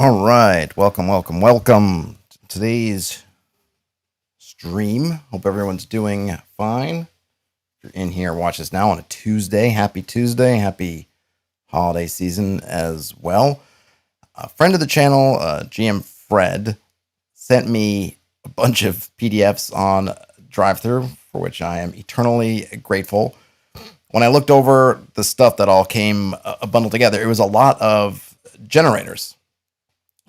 All right, welcome to today's stream. Hope everyone's doing fine. If you're in here, watch this now on a Tuesday. Happy Tuesday, happy holiday season as well. A friend of the channel, GM Fred, sent me a bunch of PDFs on DriveThru, for which I am eternally grateful. When I looked over the stuff that all came bundled together, it was a lot of generators.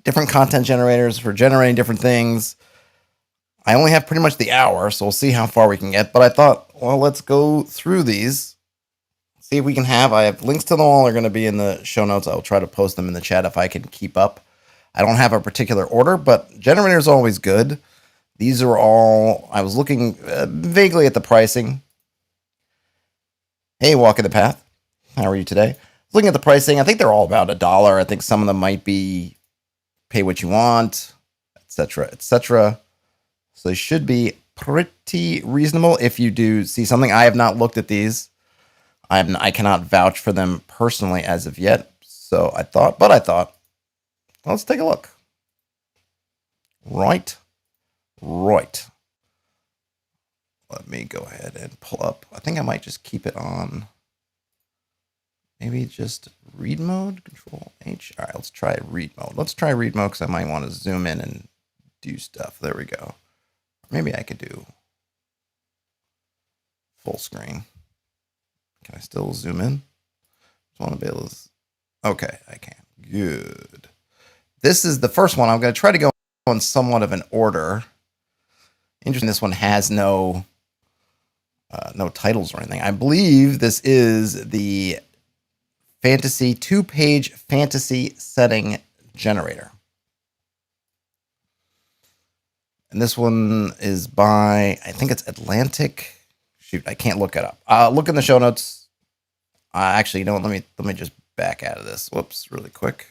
Different content generators for generating different things. I only have pretty much the hour, so we'll see how far we can get. But I thought, well, let's go through these. See if we can I have links to them all are going to be in the show notes. I'll try to post them in the chat if I can keep up. I don't have a particular order, but generator is always good. These are all, I was looking vaguely at the pricing. Hey, Walking the Path. How are you today? Looking at the pricing, I think they're all about $1. I think some of them might be pay what you want, etc., etc. So they should be pretty reasonable if you do see something. I have not looked at these. I cannot vouch for them personally as of yet. So I thought, let's take a look. Right. Let me go ahead and pull up. I think I might just keep it on. Maybe just read mode, Control H. All right, let's try read mode. Let's try read mode because I might want to zoom in and do stuff. There we go. Maybe I could do full screen. Can I still zoom in? Just want to be able to. Okay, I can. Good. This is the first one. I'm going to try to go in somewhat of an order. Interesting. This one has no titles or anything. I believe this is the fantasy 2-page fantasy setting generator. And this one is by, I think it's Atlantic. Shoot, I can't look it up. Look in the show notes. Actually, you know what? Let me just back out of this. Whoops, really quick.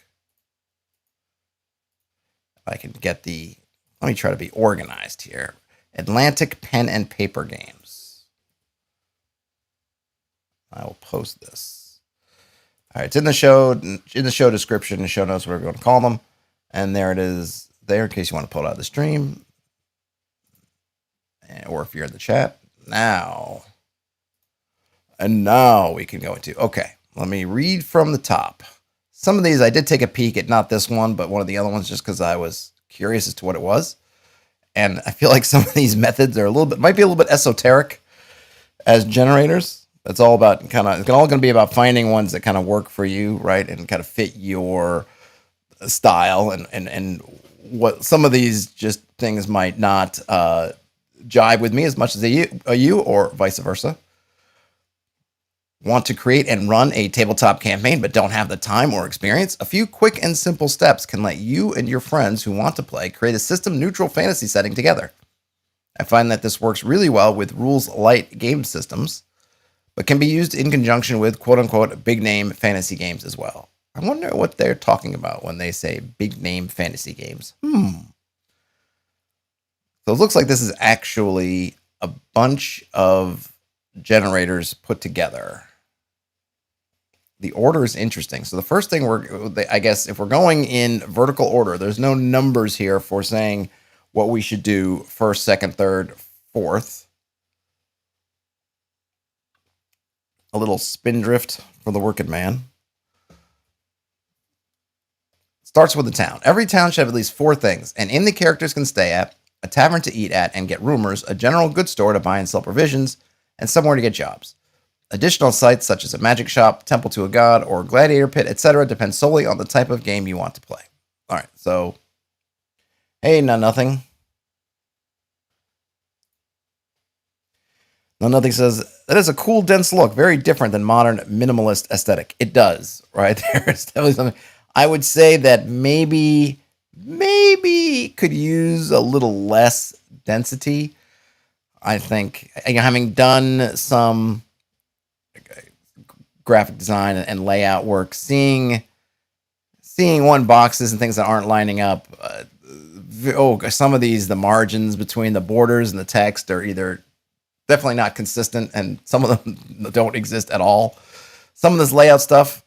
I can get let me try to be organized here. Atlantic Pen and Paper Games. I will post this. All right, it's in the show description, the show notes, whatever you want to call them. And there it is there in case you want to pull it out of the stream. Or if you're in the chat. Now we can go into, okay, let me read from the top. Some of these I did take a peek at, not this one, but one of the other ones just because I was curious as to what it was. And I feel like some of these methods are might be a little bit esoteric as generators. It's all about it's all going to be about finding ones that kind of work for you, right? And kind of fit your style and what some of these just things might not jive with me as much as you or vice versa. Want to create and run a tabletop campaign but don't have the time or experience? A few quick and simple steps can let you and your friends who want to play create a system-neutral fantasy setting together. I find that this works really well with rules-light game systems, but can be used in conjunction with quote-unquote big-name fantasy games as well. I wonder what they're talking about when they say big-name fantasy games. So it looks like this is actually a bunch of generators put together. The order is interesting. So the first thing I guess if we're going in vertical order, there's no numbers here for saying what we should do first, second, third, fourth. A little spindrift for the working man. Starts with the town. Every town should have at least 4 things: an inn the characters can stay at, a tavern to eat at and get rumors, a general goods store to buy and sell provisions, and somewhere to get jobs. Additional sites such as a magic shop, temple to a god, or gladiator pit, etc. depend solely on the type of game you want to play. All right, so hey, nothing. Nothing says, that is a cool, dense look, very different than modern minimalist aesthetic. It does, right? There's definitely something. I would say that maybe could use a little less density. I think, having done some graphic design and layout work, seeing one boxes and things that aren't lining up. Some of these, the margins between the borders and the text are either definitely not consistent, and some of them don't exist at all. Some of this layout stuff,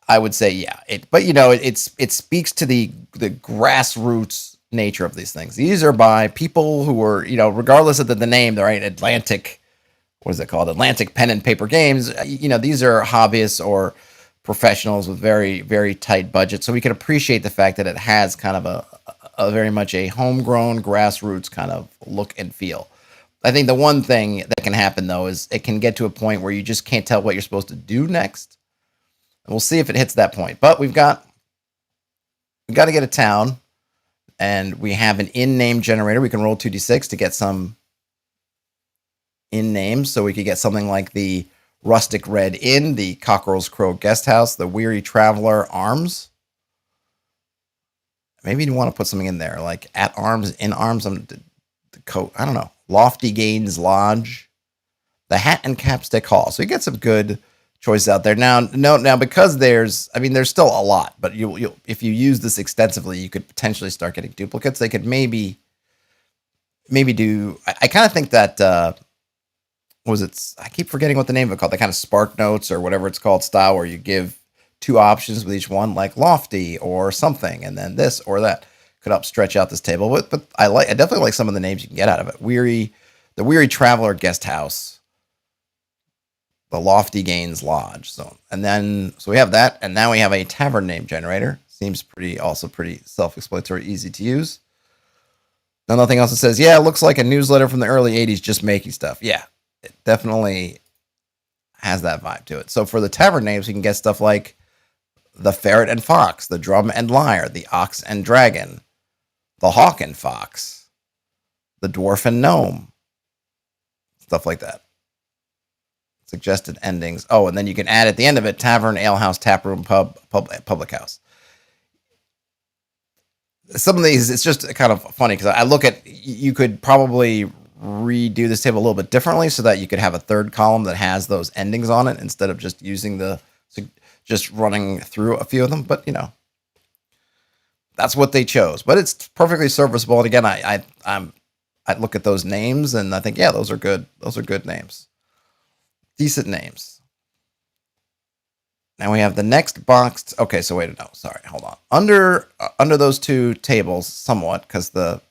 I would say, yeah. It speaks to the grassroots nature of these things. These are by people who are, regardless of the name, right? Atlantic, what is it called? Atlantic Pen and Paper Games. These are hobbyists or professionals with very, very tight budgets. So we can appreciate the fact that it has kind of a very much a homegrown grassroots kind of look and feel. I think the one thing that can happen though is it can get to a point where you just can't tell what you're supposed to do next. And we'll see if it hits that point. But we got to get a town, and we have an in name generator. We can roll 2d6 to get some in names. So we could get something like the Rustic Red Inn, the Cockerel's Crow Guest House, the Weary Traveler Arms. Maybe you want to put something in there like at arms, in arms, the coat. I don't know. Lofty Gaines Lodge, the Hat and Capstick Hall. So you get some good choices out there. Now because there's still a lot, but you if you use this extensively, you could potentially start getting duplicates. They could maybe do. I kind of think that I keep forgetting what the name of it called. The kind of Spark Notes or whatever it's called style, where you give two options with each one, like lofty or something, and then this or that could stretch out this table. But I definitely like some of the names you can get out of it. The Weary Traveler Guest House, the Lofty Gaines Lodge. So we have that, and now we have a tavern name generator. Seems pretty self-explanatory, easy to use. Now, nothing else that says, yeah, it looks like a newsletter from the early 80s just making stuff. Yeah, it definitely has that vibe to it. So for the tavern names, we can get stuff like the Ferret and Fox, the Drum and Lyre, the Ox and Dragon, the Hawk and Fox, the Dwarf and Gnome, stuff like that. Suggested endings. Oh, and then you can add at the end of it, tavern, alehouse, taproom, public house. Some of these, it's just kind of funny because I look at, you could probably redo this table a little bit differently so that you could have a third column that has those endings on it instead of just using just running through a few of them. But that's what they chose. But it's perfectly serviceable. And again, I look at those names and I think, yeah, those are good. Those are good names. Decent names. Now we have the next box. Okay, so wait, no, sorry, hold on. Under those two tables, somewhat, because the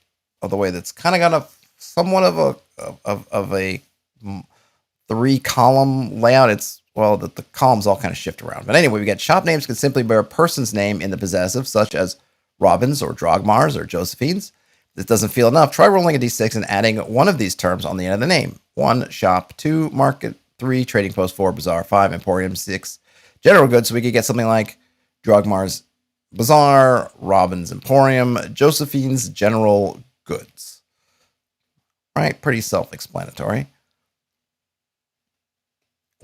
way that's kind of got a somewhat of a 3-column layout. The columns all kind of shift around. But anyway, we get shop names can simply bear a person's name in the possessive, such as Robin's or Drogmar's or Josephine's. If this doesn't feel enough, try rolling a d6 and adding one of these terms on the end of the name. 1, shop. 2, market. 3, trading post. 4, bazaar. 5, emporium. 6, general goods. So we could get something like Drogmar's Bazaar, Robin's Emporium, Josephine's General Goods. Right? Pretty self-explanatory.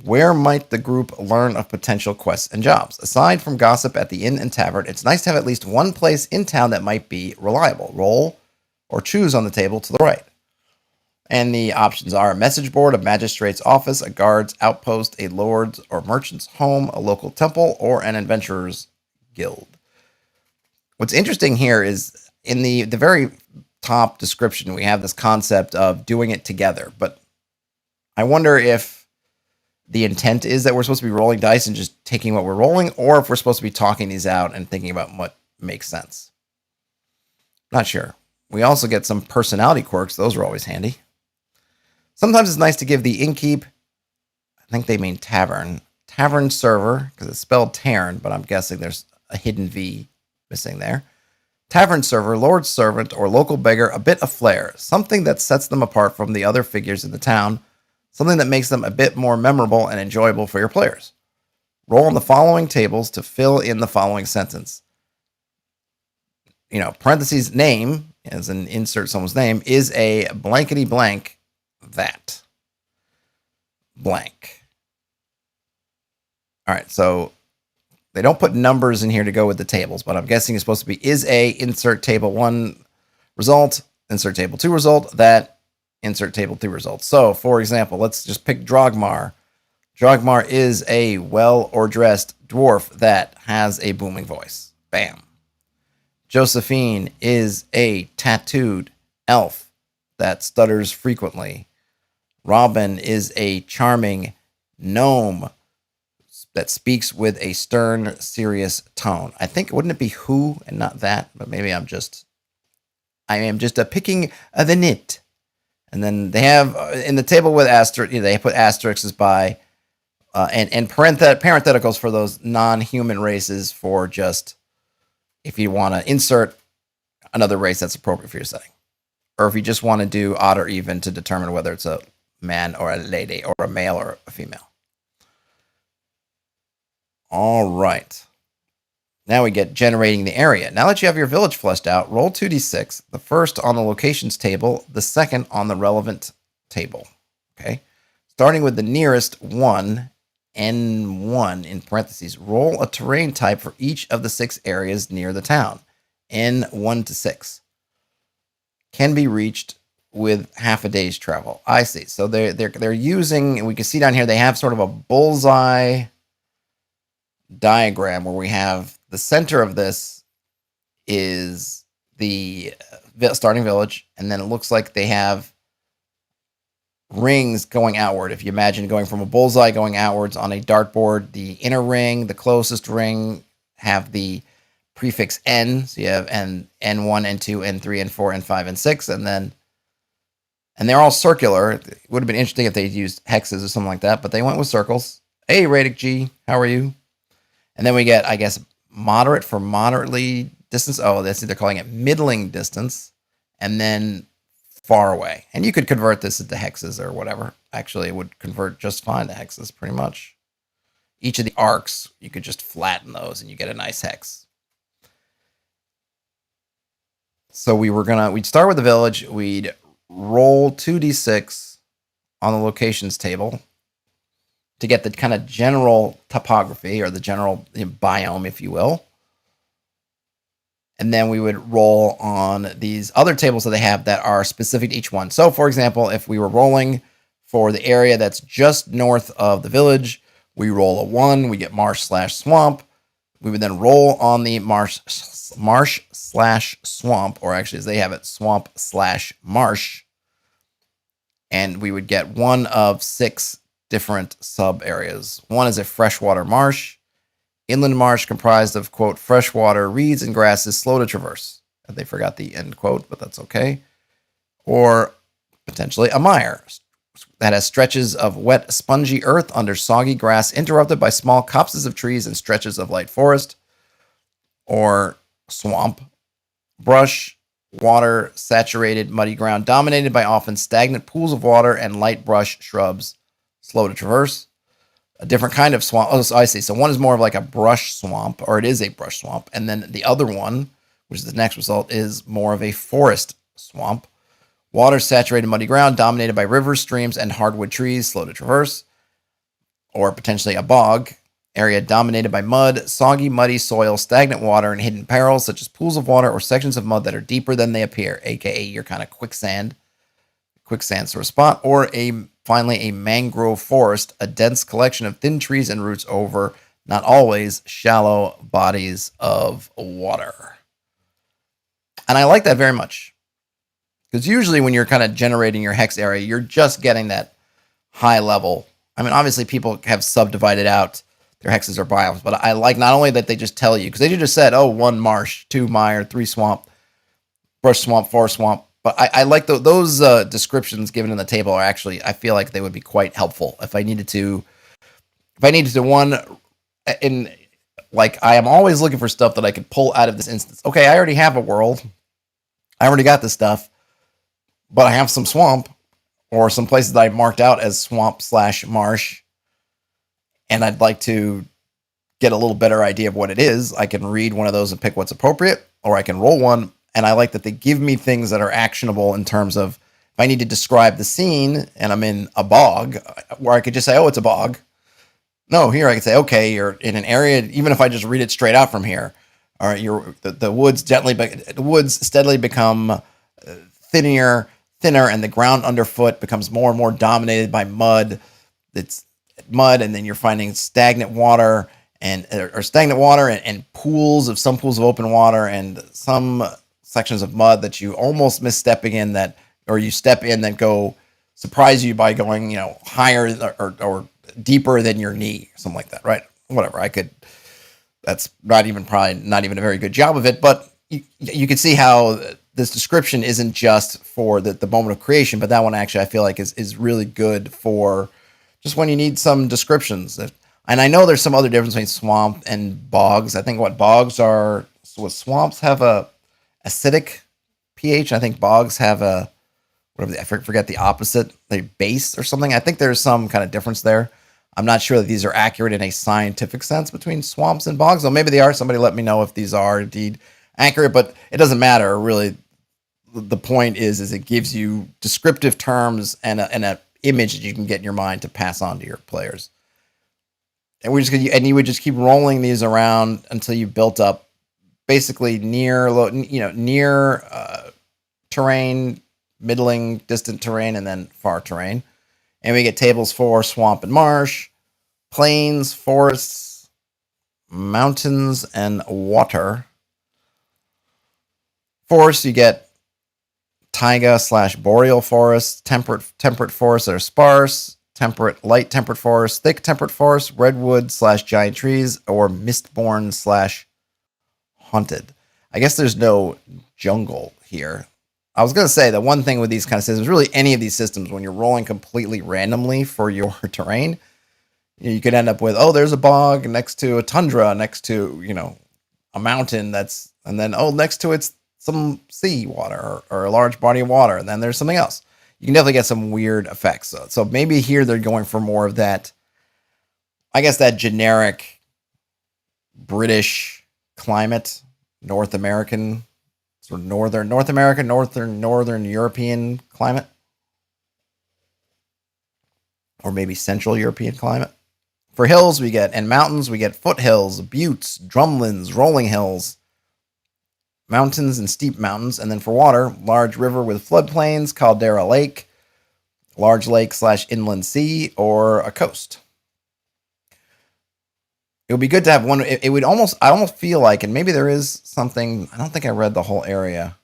Where might the group learn of potential quests and jobs? Aside from gossip at the inn and tavern, it's nice to have at least one place in town that might be reliable. Roll or choose on the table to the right. And the options are a message board, a magistrate's office, a guard's outpost, a lord's or merchant's home, a local temple, or an adventurer's guild. What's interesting here is in the very top description, we have this concept of doing it together. But I wonder if the intent is that we're supposed to be rolling dice and just taking what we're rolling, or if we're supposed to be talking these out and thinking about what makes sense. Not sure. We also get some personality quirks. Those are always handy. Sometimes it's nice to give the innkeep, I think they mean tavern server, because it's spelled Tarn, but I'm guessing there's a hidden V missing there. Tavern server, lord's servant, or local beggar a bit of flair, something that sets them apart from the other figures in the town, something that makes them a bit more memorable and enjoyable for your players. Roll on the following tables to fill in the following sentence. Parentheses name, as in insert someone's name, is a blankety blank that. Blank. All right, so they don't put numbers in here to go with the tables, but I'm guessing it's supposed to be is a insert table 1 result, insert table 2 result, that insert table 2 results. So, for example, let's just pick Drogmar. Drogmar is a well or dressed dwarf that has a booming voice. Bam. Josephine is a tattooed elf that stutters frequently. Robin is a charming gnome that speaks with a stern, serious tone. I think, wouldn't it be who and not that? But maybe I am just picking the nit. And then they have in the table with asterisk, they put asterisks by and parentheticals for those non-human races for just if you want to insert another race that's appropriate for your setting, or if you just want to do odd or even to determine whether it's a man or a lady or a male or a female. All right. Now we get generating the area. Now that you have your village fleshed out, roll 2d6, the first on the locations table, the second on the relevant table. Okay. Starting with the nearest one, N1 in parentheses, roll a terrain type for each of the 6 areas near the town. N1 to 6. Can be reached with half a day's travel. I see. So they're using, and we can see down here, they have sort of a bullseye diagram where we have the center of this is the starting village, and then it looks like they have rings going outward. If you imagine going from a bullseye going outwards on a dartboard, the inner ring, the closest ring, have the prefix N. So you have N1, N2, N3, N4, N5, N6, and they're all circular. It would have been interesting if they'd used hexes or something like that, but they went with circles. Hey, Radic G, how are you? And then we get, I guess, moderate for moderately distance. Oh, they're calling it middling distance, and then far away. And you could convert this into hexes or whatever. Actually, it would convert just fine to hexes, pretty much. Each of the arcs, you could just flatten those, and you get a nice hex. So we'd start with the village. We'd roll 2d6 on the locations table to get the kind of general topography or the general biome, if you will. And then we would roll on these other tables that they have that are specific to each one. So, for example, if we were rolling for the area that's just north of the village, we roll a 1, we get marsh/swamp. We would then roll on the marsh/swamp, or actually, as they have it, swamp/marsh. And we would get one of 6 different sub areas. One is a freshwater marsh, inland marsh comprised of, quote, freshwater reeds and grasses slow to traverse. They forgot the end quote, but that's okay. Or potentially a mire that has stretches of wet, spongy earth under soggy grass interrupted by small copses of trees and stretches of light forest. Or swamp, brush, water, saturated, muddy ground dominated by often stagnant pools of water and light brush shrubs, slow to traverse. A different kind of swamp. Oh, so I see. So one is more of like a brush swamp, or it is a brush swamp. And then the other one, which is the next result, is more of a forest swamp. Water, saturated, muddy ground dominated by rivers, streams, and hardwood trees, slow to traverse. Or potentially a bog, area dominated by mud, soggy, muddy soil, stagnant water, and hidden perils, such as pools of water or sections of mud that are deeper than they appear, aka your kind of quicksand sort of spot. Or finally a mangrove forest, a dense collection of thin trees and roots over, not always, shallow bodies of water. And I like that very much. Because usually when you're kind of generating your hex area, you're just getting that high level. I mean, obviously people have subdivided out their hexes or biomes, but I like not only that they just tell you, because they just said, 1 marsh, 2 mire, 3 swamp, brush swamp, 4 swamp. But I like those descriptions given in the table are actually, I feel like they would be quite helpful if I needed to one, in like, I am always looking for stuff that I could pull out of this instance. Okay, I already have a world. I already got this stuff, but I have some swamp or some places that I marked out as swamp/marsh, and I'd like to get a little better idea of what it is. I can read one of those and pick what's appropriate, or I can roll one. And I like that they give me things that are actionable in terms of if I need to describe the scene and I'm in a bog, where I could just say, it's a bog. No, here I could say, okay, you're in an area, even if I just read it straight out from here. All right, the woods steadily become thinner, and the ground underfoot becomes more and more dominated by mud. It's mud, and then you're finding stagnant water and pools of open water and some sections of mud that you almost miss stepping in or you step in that go surprise you by going, higher or deeper than your knee, something like that, right? whatever. That's probably not even a very good job of it, but you can see how this description isn't just for the moment of creation, but that one actually I feel like is really good for just when you need some descriptions. And I know there's some other difference between swamp and bogs. I think swamps have a acidic pH. I think bogs have I forget the opposite, the base or something. I think there's some kind of difference there. I'm not sure that these are accurate in a scientific sense between swamps and bogs. Well, maybe they are. Somebody let me know if these are indeed accurate, but it doesn't matter really. The point is it gives you descriptive terms and an image that you can get in your mind to pass on to your players. And you would just keep rolling these around until you built up basically near terrain, middling, distant terrain, and then far terrain. And we get tables for swamp and marsh, plains, forests, mountains, and water. Forest, you get taiga/boreal forests, temperate forests that are sparse, light temperate forests, thick temperate forests, redwood/giant trees, or mistborn/haunted. I guess there's no jungle here. I was going to say that one thing with these kind of systems, really any of these systems, when you're rolling completely randomly for your terrain, you could end up with, there's a bog next to a tundra, next to, a mountain and then, next to it's some sea water or a large body of water. And then there's something else. You can definitely get some weird effects. So maybe here they're going for more of that, I guess that generic British climate, North American, sort of northern European climate, or maybe Central European climate. For hills, and mountains, we get foothills, buttes, drumlins, rolling hills, mountains and steep mountains. And then for water, large river with floodplains, caldera lake, large lake/inland sea, or a coast. It would be good to have one. I almost feel like, and maybe there is something, I don't think I read the whole area.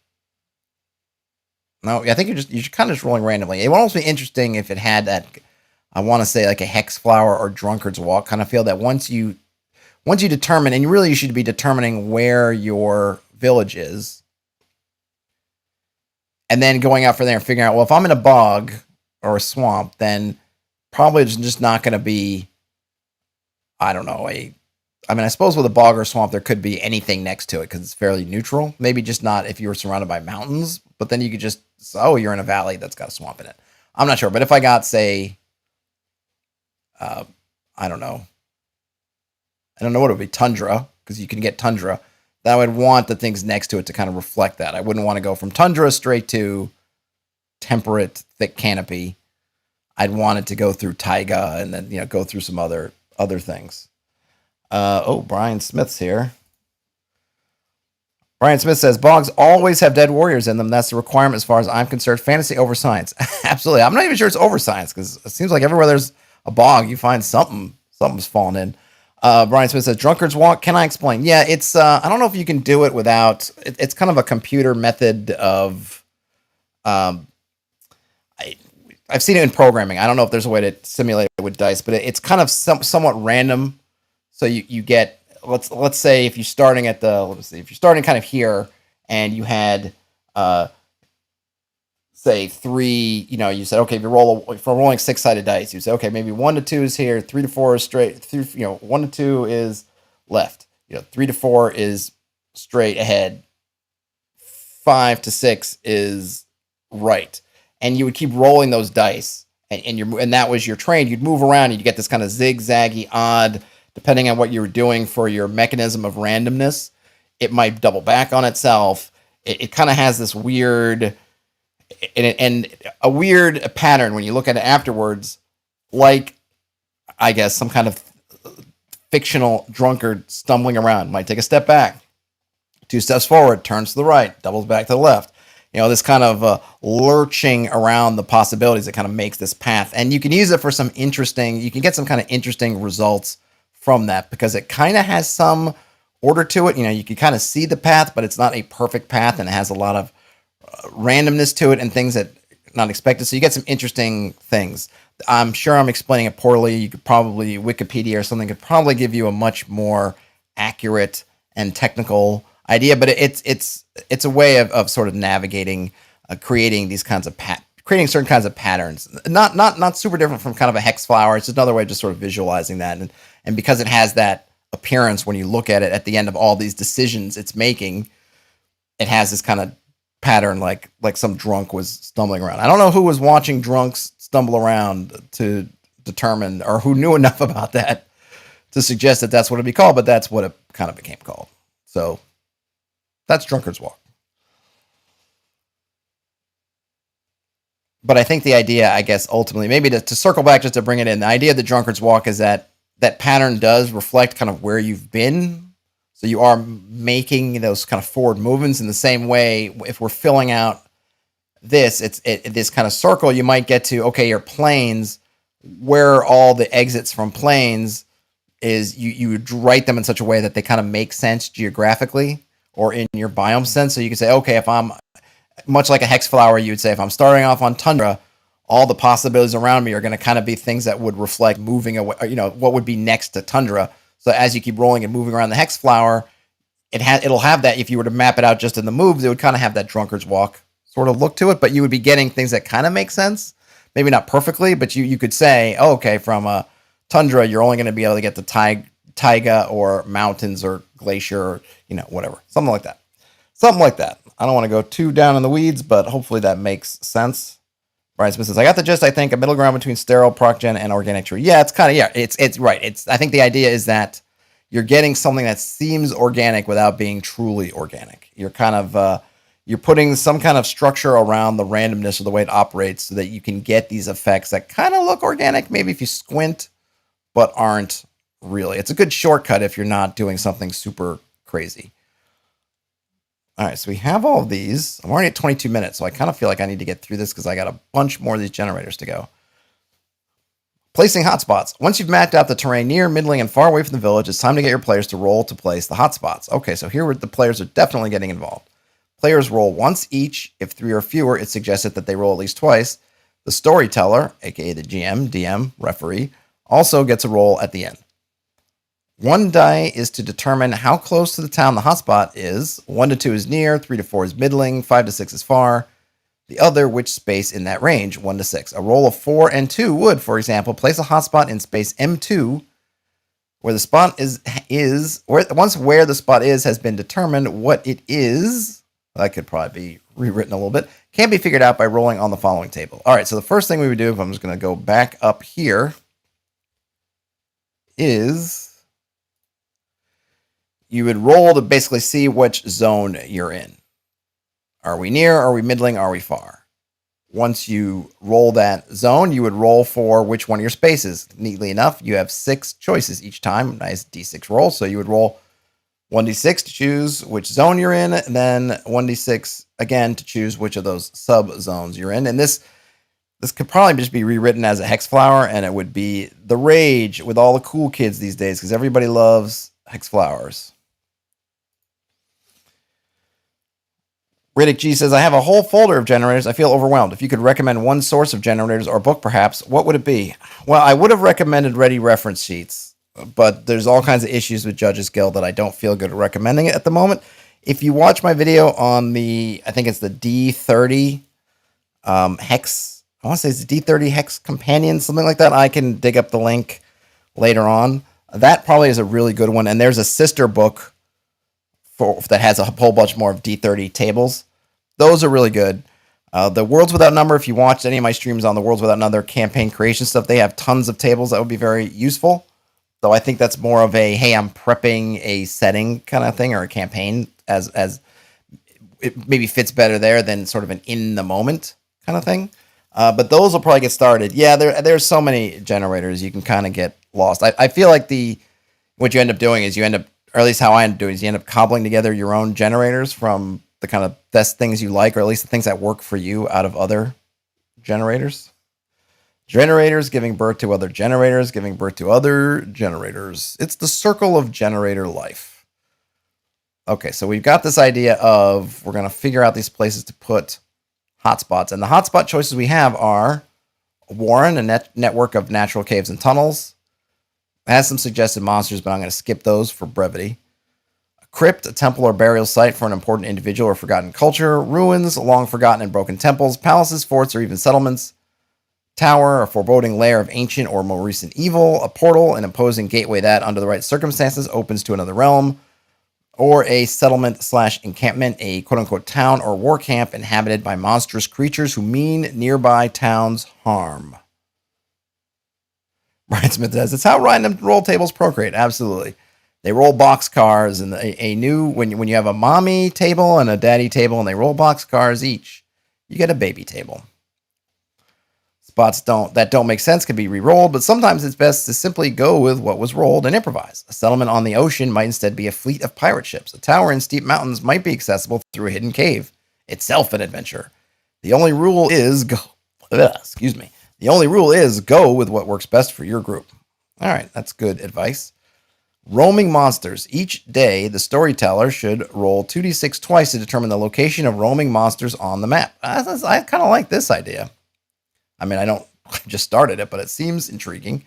No, I think you're kind of just rolling randomly. It would almost be interesting if it had that, I want to say like a hex flower or drunkard's walk kind of feel, that once you determine, and you should be determining where your village is, and then going out from there and figuring out, well, if I'm in a bog or a swamp, then probably it's just not going to be, I don't know, I suppose with a bog or a swamp, there could be anything next to it because it's fairly neutral. Maybe just not if you were surrounded by mountains, but then you could just, you're in a valley that's got a swamp in it. I'm not sure, but if I got, say, I don't know what it would be, tundra, because you can get tundra, then I would want the things next to it to kind of reflect that. I wouldn't want to go from tundra straight to temperate, thick canopy. I'd want it to go through taiga and then, go through some other things. Brian Smith's here. Brian Smith says, bogs always have dead warriors in them. That's the requirement as far as I'm concerned. Fantasy over science. Absolutely. I'm not even sure it's over science because it seems like everywhere there's a bog, you find something's fallen in. Brian Smith says, drunkard's walk. Can I explain? Yeah, it's, I don't know if you can do it without, it's kind of a computer method of, I've seen it in programming. I don't know if there's a way to simulate it with dice, but it's kind of somewhat random. So you get, let's say if you're starting if you're starting kind of here and you had, say 3, you said, okay, if you're rolling 6-sided dice, you say, okay, maybe 1 to 2 is here, 3 to 4 is straight, 1 to 2 is left, 3 to 4 is straight ahead, 5 to 6 is right. And you would keep rolling those dice and that was your train. You'd move around and you get this kind of zigzaggy, odd, depending on what you were doing for your mechanism of randomness, it might double back on itself. It kind of has this weird, and a weird pattern when you look at it afterwards, like, I guess, some kind of fictional drunkard stumbling around. Might take a step back, 2 steps forward, turns to the right, doubles back to the left. This kind of lurching around the possibilities that kind of makes this path. And you can use it for you can get some kind of interesting results from that because it kind of has some order to it. You can kind of see the path, but it's not a perfect path and it has a lot of randomness to it and things that not expected. So you get some interesting things. I'm sure I'm explaining it poorly. You could probably, Wikipedia or something could probably give you a much more accurate and technical idea, but it's a way of sort of navigating, creating these kinds of creating certain kinds of patterns. Not super different from kind of a hex flower. It's just another way of just sort of visualizing that, and because it has that appearance when you look at it at the end of all these decisions it's making, it has this kind of pattern like some drunk was stumbling around. I don't know who was watching drunks stumble around to determine, or who knew enough about that to suggest that that's what it'd be called, but that's what it kind of became called. So that's Drunkard's Walk. But I think the idea, I guess, ultimately, maybe to circle back just to bring it in, the idea of the Drunkard's Walk is that that pattern does reflect kind of where you've been. So you are making those kind of forward movements in the same way. If we're filling out this, this kind of circle, you might get to, okay, your planes, where all the exits from planes is, you would write them in such a way that they kind of make sense geographically or in your biome sense. So you could say, okay, if I'm much like a hex flower, you would say, if I'm starting off on tundra, all the possibilities around me are going to kind of be things that would reflect moving away, what would be next to tundra. So as you keep rolling and moving around the hex flower, it'll have that. If you were to map it out just in the moves, it would kind of have that Drunkard's Walk sort of look to it, but you would be getting things that kind of make sense. Maybe not perfectly, but you could say, oh, okay, from a tundra, you're only going to be able to get to taiga or mountains or glacier or, whatever. Something like that. I don't want to go too down in the weeds, but hopefully that makes sense. Brian Smith says, I got the gist, I think, a middle ground between sterile, procgen, and organic tree. Yeah, it's kind of, it's right. I think the idea is that you're getting something that seems organic without being truly organic. You're kind of, you're putting some kind of structure around the randomness of the way it operates so that you can get these effects that kind of look organic, maybe if you squint, but aren't really. It's a good shortcut if you're not doing something super crazy. All right, so we have all of these. I'm already at 22 minutes, so I kind of feel like I need to get through this because I got a bunch more of these generators to go. Placing hotspots. Once you've mapped out the terrain near, middling, and far away from the village, it's time to get your players to roll to place the hotspots. Okay, so here the players are definitely getting involved. Players roll once each. If 3 or fewer, it's suggested that they roll at least twice. The storyteller, aka the GM, DM, referee, also gets a roll at the end. 1 die is to determine how close to the town the hotspot is. 1 to 2 is near, 3 to 4 is middling, 5 to 6 is far. The other, which space in that range, 1 to 6. A roll of 4 and 2 would, for example, place a hotspot in space M2, where the spot where the spot is has been determined. What it is, that could probably be rewritten a little bit, can be figured out by rolling on the following table. All right, so the first thing we would do, if I'm just going to go back up here, is you would roll to basically see which zone you're in. Are we near? Are we middling? Are we far? Once you roll that zone, you would roll for which one of your spaces. Neatly enough, you have 6 choices each time. Nice D6 roll. So you would roll 1d6 to choose which zone you're in, and then 1d6 again to choose which of those sub-zones you're in. And this could probably just be rewritten as a hex flower, and it would be the rage with all the cool kids these days because everybody loves hex flowers. Riddick G says, I have a whole folder of generators. I feel overwhelmed. If you could recommend one source of generators or book, perhaps, what would it be? Well, I would have recommended Ready reference sheets, but there's all kinds of issues with Judges Guild that I don't feel good at recommending it at the moment. If you watch my video on I think it's the D30 Hex, I want to say it's the D30 Hex Companion, something like that. I can dig up the link later on. That probably is a really good one. And there's a sister book that has a whole bunch more of D30 tables. Those are really good. The Worlds Without Number, if you watched any of my streams on the Worlds Without Number campaign creation stuff, they have tons of tables that would be very useful. Though I think that's more of a, hey, I'm prepping a setting kind of thing, or a campaign, as it maybe fits better there than sort of an in the moment kind of thing. But those will probably get started. Yeah, there's so many generators, you can kind of get lost. I feel like what you end up doing is or at least how I end up doing is you end up cobbling together your own generators from the kind of best things you like, or at least the things that work for you out of other generators. Generators giving birth to other generators, giving birth to other generators. It's the circle of generator life. Okay, so we've got this idea of we're going to figure out these places to put hotspots. And the hotspot choices we have are Warren, a network of natural caves and tunnels. It has some suggested monsters, but I'm going to skip those for brevity. A crypt, a temple or burial site for an important individual or forgotten culture. Ruins, long forgotten and broken temples, palaces, forts, or even settlements. Tower, a foreboding lair of ancient or more recent evil. A portal, an imposing gateway that, under the right circumstances, opens to another realm. Or a settlement/encampment, a quote-unquote town or war camp inhabited by monstrous creatures who mean nearby towns harm. Brian Smith says, it's how random roll tables procreate. Absolutely. They roll boxcars, and a new, when you have a mommy table and a daddy table, and they roll boxcars each, you get a baby table. Spots that don't make sense can be re-rolled, but sometimes it's best to simply go with what was rolled and improvise. A settlement on the ocean might instead be a fleet of pirate ships. A tower in steep mountains might be accessible through a hidden cave. Itself an adventure. The only rule is go with what works best for your group. All right, that's good advice. Roaming monsters. Each day, the storyteller should roll 2d6 twice to determine the location of roaming monsters on the map. I kind of like this idea. I mean, I just started it, but it seems intriguing.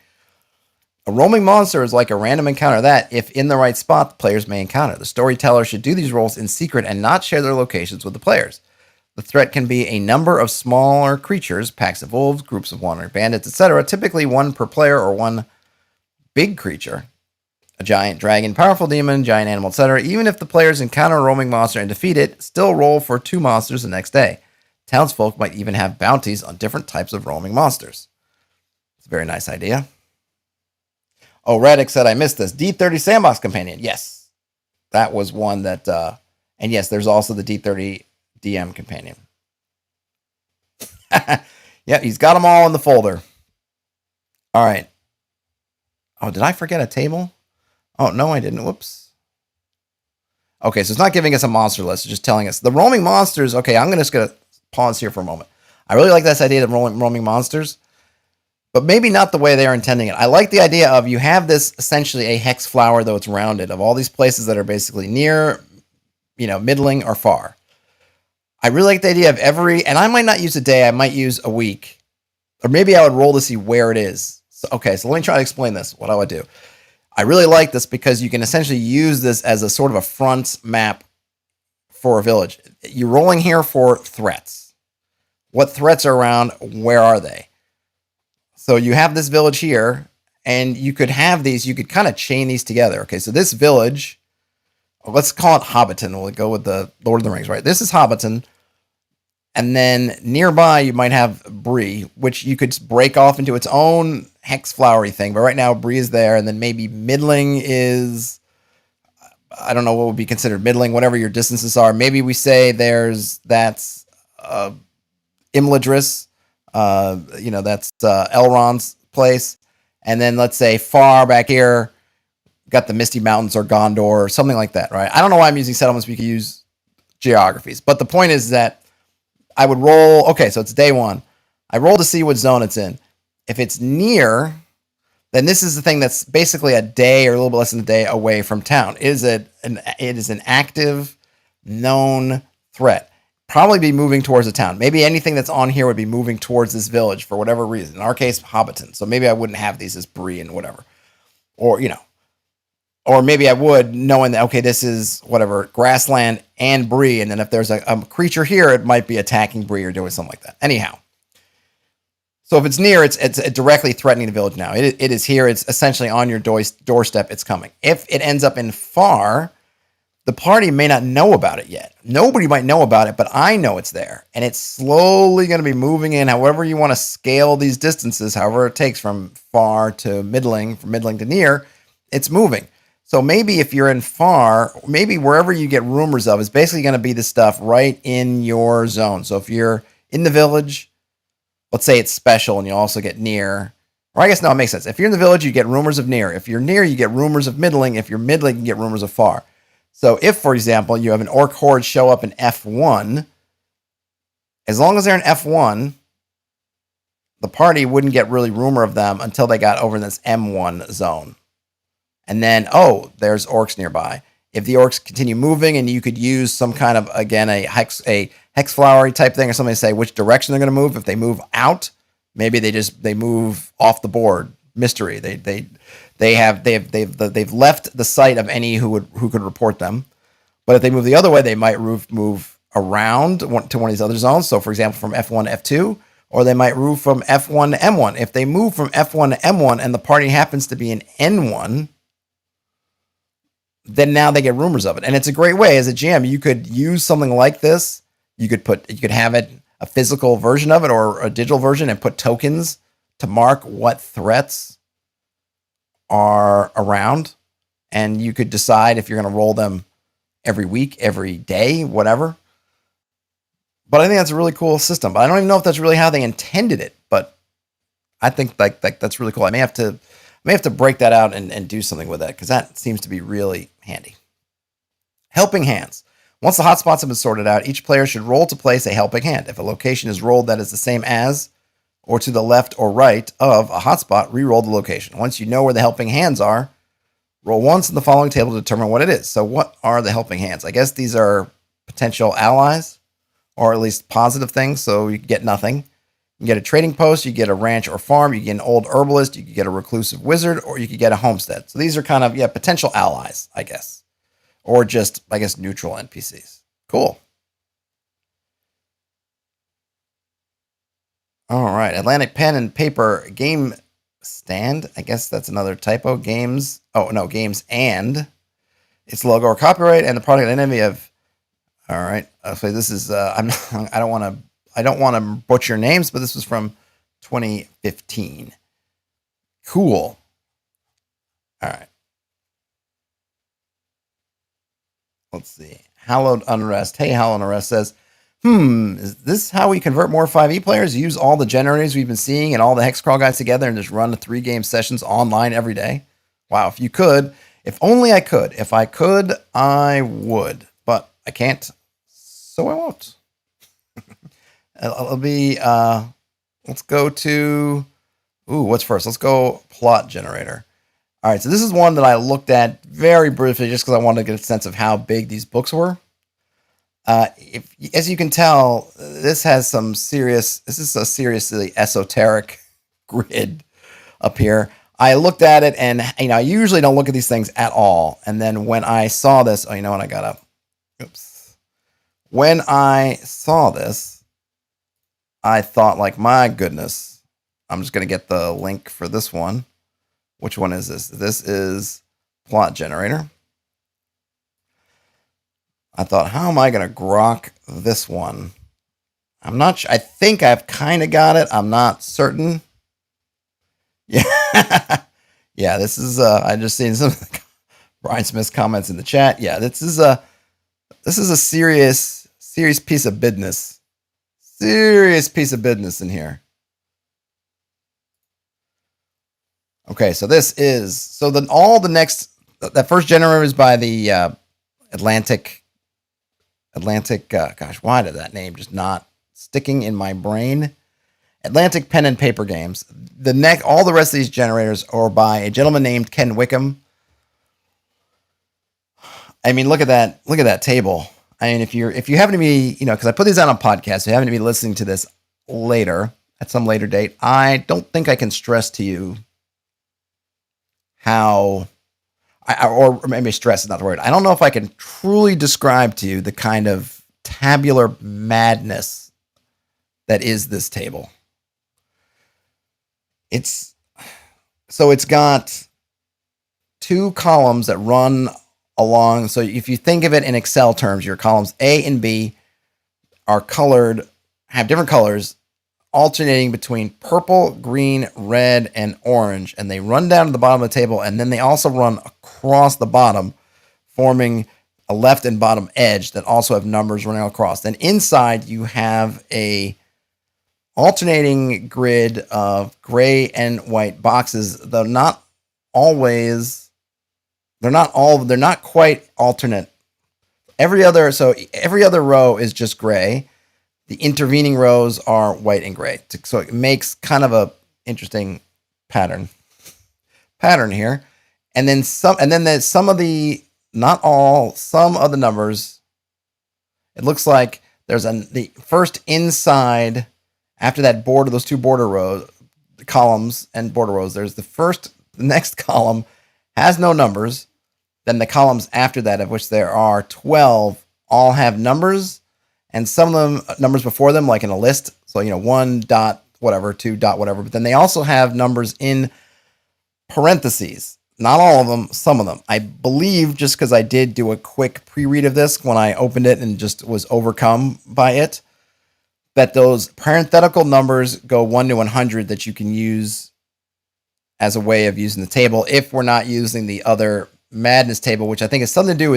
A roaming monster is like a random encounter that, if in the right spot, the players may encounter. The storyteller should do these rolls in secret and not share their locations with the players. The threat can be a number of smaller creatures, packs of wolves, groups of wandering bandits, etc., typically one per player or one big creature. A giant dragon, powerful demon, giant animal, etc. Even if the players encounter a roaming monster and defeat it, still roll for 2 monsters the next day. Townsfolk might even have bounties on different types of roaming monsters. It's a very nice idea. Oh, Radix said, I missed this. D30 Sandbox Companion. Yes. That was one that... and yes, there's also the D30 DM Companion. Yeah, he's got them all in the folder. All right. Oh, did I forget a table? Oh, no, I didn't. Whoops. Okay, so it's not giving us a monster list. It's just telling us. The roaming monsters... Okay, I'm just going to pause here for a moment. I really like this idea of roaming monsters, but maybe not the way they're intending it. I like the idea of you have this essentially a hex flower, though it's rounded, of all these places that are basically near, middling or far. I really like the idea of and I might not use a day, I might use a week, or maybe I would roll to see where it is. So let me try to explain this, what I would do. I really like this because you can essentially use this as a sort of a front map for a village. You're rolling here for threats. What threats are around? Where are they? So you have this village here, and you could have these, you could kind of chain these together. Okay, so this village, let's call it Hobbiton. We'll go with the Lord of the Rings, right? This is Hobbiton. And then nearby, you might have Bree, which you could break off into its own hex flowery thing. But right now, Bree is there, and then maybe middling is... I don't know what would be considered middling, whatever your distances are. Maybe we say that's Imladris, that's Elrond's place. And then let's say far back here, got the Misty Mountains or Gondor or something like that, right? I don't know why I'm using settlements. We could use geographies. But the point is that I would roll. Okay, so it's day 1. I roll to see what zone it's in. If it's near... then this is the thing that's basically a day or a little bit less than a day away from town. It is an active, known threat. Probably be moving towards the town. Maybe anything that's on here would be moving towards this village for whatever reason. In our case, Hobbiton. So maybe I wouldn't have these as Bree and whatever. Or maybe I would, knowing that, okay, this is whatever, grassland and Bree. And then if there's a creature here, it might be attacking Bree or doing something like that. Anyhow. So if it's near, it's directly threatening the village now. It is here. It's essentially on your doorstep. It's coming. If it ends up in far, the party may not know about it yet. Nobody might know about it, but I know it's there. And it's slowly going to be moving in, however you want to scale these distances, however it takes from far to middling, from middling to near, it's moving. So maybe if you're in far, maybe wherever you get rumors of is basically going to be the stuff right in your zone. So if you're in the village, let's say it's special and you also get near, or I guess no, it makes sense. If you're in the village, you get rumors of near. If you're near, you get rumors of middling. If you're middling, you get rumors of far. So if, for example, you have an orc horde show up in F1, as long as they're in F1, the party wouldn't get really rumor of them until they got over in this M1 zone. And then, oh, there's orcs nearby. If the orcs continue moving and you could use some kind of, again, a hex flowery type thing or something to say which direction they're going to move. If they move out, Maybe they move off the board. Mystery. They've left the sight of any who could report them. But if they move the other way, they might move around to one of these other zones. So, for example, from F1 to F2, or they might move from F1 to M1. If they move from F1 to M1 and the party happens to be in N1, then now they get rumors of it. And it's a great way as a GM. You could use something like this. You could have it a physical version of it or a digital version and put tokens to mark what threats are around. And you could decide if you're going to roll them every week, every day, whatever. But I think that's a really cool system. But I don't even know if that's really how they intended it. But I think like that's really cool. I may have to break that out and do something with that because that seems to be really handy. Helping hands. Once the hotspots have been sorted out, each player should roll to place a helping hand. If a location is rolled that is the same as or to the left or right of a hotspot, re-roll the location. Once you know where the helping hands are, roll once in the following table to determine what it is. So what are the helping hands? I guess these are potential allies, or at least positive things, so you get nothing. You get a trading post, you get a ranch or farm, you get an old herbalist, you could get a reclusive wizard, or you could get a homestead. So these are kind of, potential allies, I guess. Or just, I guess, neutral NPCs. Cool. All right, Atlantic Pen and Paper Game Stand. I guess that's another typo. Games and its logo or copyright and the product enemy of. All right. So this is I don't want to butcher names, but this was from 2015. Cool. All right. Let's see. Hallowed Unrest. Hey, Hallowed Unrest says, is this how we convert more 5e players? Use all the generators we've been seeing and all the hex crawl guys together and just run the 3-game sessions online every day? Wow, if you could. If only I could. If I could, I would. But I can't, so I won't. It'll be, let's go to, what's first? Let's go plot generator. All right, so this is one that I looked at very briefly just because I wanted to get a sense of how big these books were. As you can tell, this is a seriously esoteric grid up here. I looked at it and, I usually don't look at these things at all. And then when I saw this, when I saw this, I thought like, my goodness, I'm just going to get the link for this one. Which one is this? This is plot generator. I thought, how am I going to grok this one? I'm not sure. I think I've kind of got it. I'm not certain. Yeah. Yeah, this is, I just seen some Brian Smith's comments in the chat. Yeah, this is a serious piece of business. Serious piece of business in here. Okay, so that first generator is by the Atlantic, gosh, why did that name just not sticking in my brain? Atlantic Pen and Paper Games. All the rest of these generators are by a gentleman named Ken Wickham. I mean, look at that table. I mean, if you happen to be, because I put these out on podcasts, so you happen to be listening to this later, at some later date, I don't think I can stress to you or maybe stress is not the word. I don't know if I can truly describe to you the kind of tabular madness that is this table. It's got 2 columns that run along. So if you think of it in Excel terms, your columns A and B are colored, have different colors, alternating between purple, green, red, and orange. And they run down to the bottom of the table, and then they also run across the bottom, forming a left and bottom edge that also have numbers running across. Then inside, you have a alternating grid of gray and white boxes, though not always, they're not quite alternate. Every other row is just gray. The intervening rows are white and gray. So it makes kind of a interesting pattern here. And then some of the numbers, it looks like there's the first inside after that border, those two border rows, columns and border rows, there's the next column has no numbers. Then the columns after that, of which there are 12, all have numbers, and some of them numbers before them, like in a list. So, 1 dot whatever, 2 dot whatever. But then they also have numbers in parentheses. Not all of them, some of them. I believe, just because I did do a quick pre-read of this when I opened it and just was overcome by it, that those parenthetical numbers go 1 to 100 that you can use as a way of using the table if we're not using the other madness table, which I think has something to do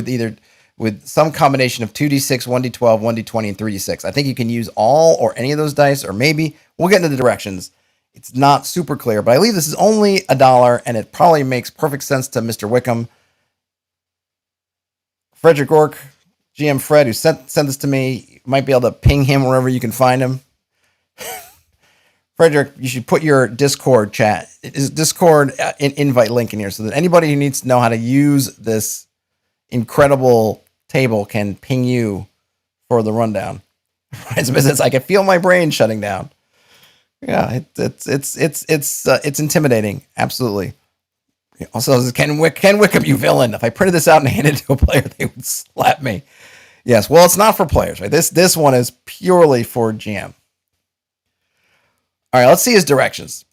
with some combination of 2d6, 1d12, 1d20, and 3d6. I think you can use all or any of those dice, or maybe we'll get into the directions. It's not super clear, but I believe this is only $1, and it probably makes perfect sense to Mr. Wickham. Frederick Ork, GM Fred, who sent this to me, you might be able to ping him wherever you can find him. Frederick, you should put your Discord chat, Discord invite link in here so that anybody who needs to know how to use this incredible table can ping you for the rundown. It's I can feel my brain shutting down. Yeah, it's intimidating. Absolutely. Also, this is Ken Wickham, you villain. If I printed this out and handed it to a player, they would slap me. Yes, well, it's not for players, right? This one is purely for GM. All right, let's see his directions.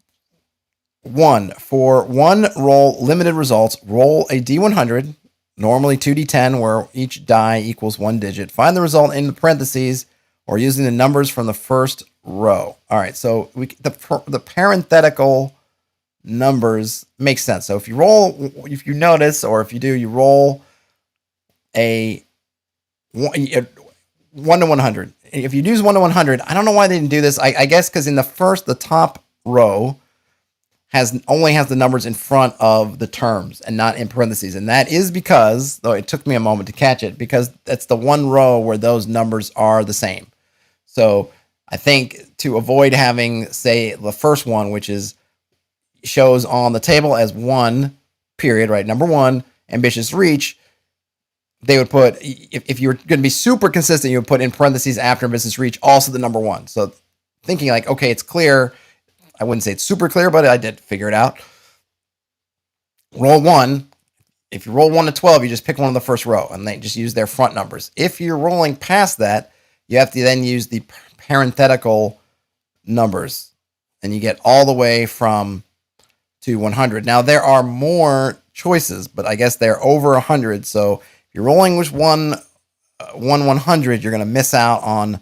1, for one roll limited results, roll a D100, normally 2d10, where each die equals 1 digit. Find the result in the parentheses or using the numbers from the first row. All right, so the parenthetical numbers make sense. So if you notice, or if you do, you roll a 1 to 100. If you use 1 to 100, I don't know why they didn't do this. I guess because in the top row only has the numbers in front of the terms and not in parentheses. And that is because, though it took me a moment to catch it, because that's the one row where those numbers are the same. So I think to avoid having, say, the first one, which shows on the table as 1, period, right? Number 1, ambitious reach. They would put, if you were going to be super consistent, you would put in parentheses after ambitious reach also the number 1. So thinking like, okay, it's clear. I wouldn't say it's super clear, but I did figure it out. Roll 1. If you roll 1 to 12, you just pick one of the first row, and they just use their front numbers. If you're rolling past that, you have to then use the parenthetical numbers, and you get all the way to 100. Now, there are more choices, but I guess they're over 100. So if you're rolling with 100, you're going to miss out on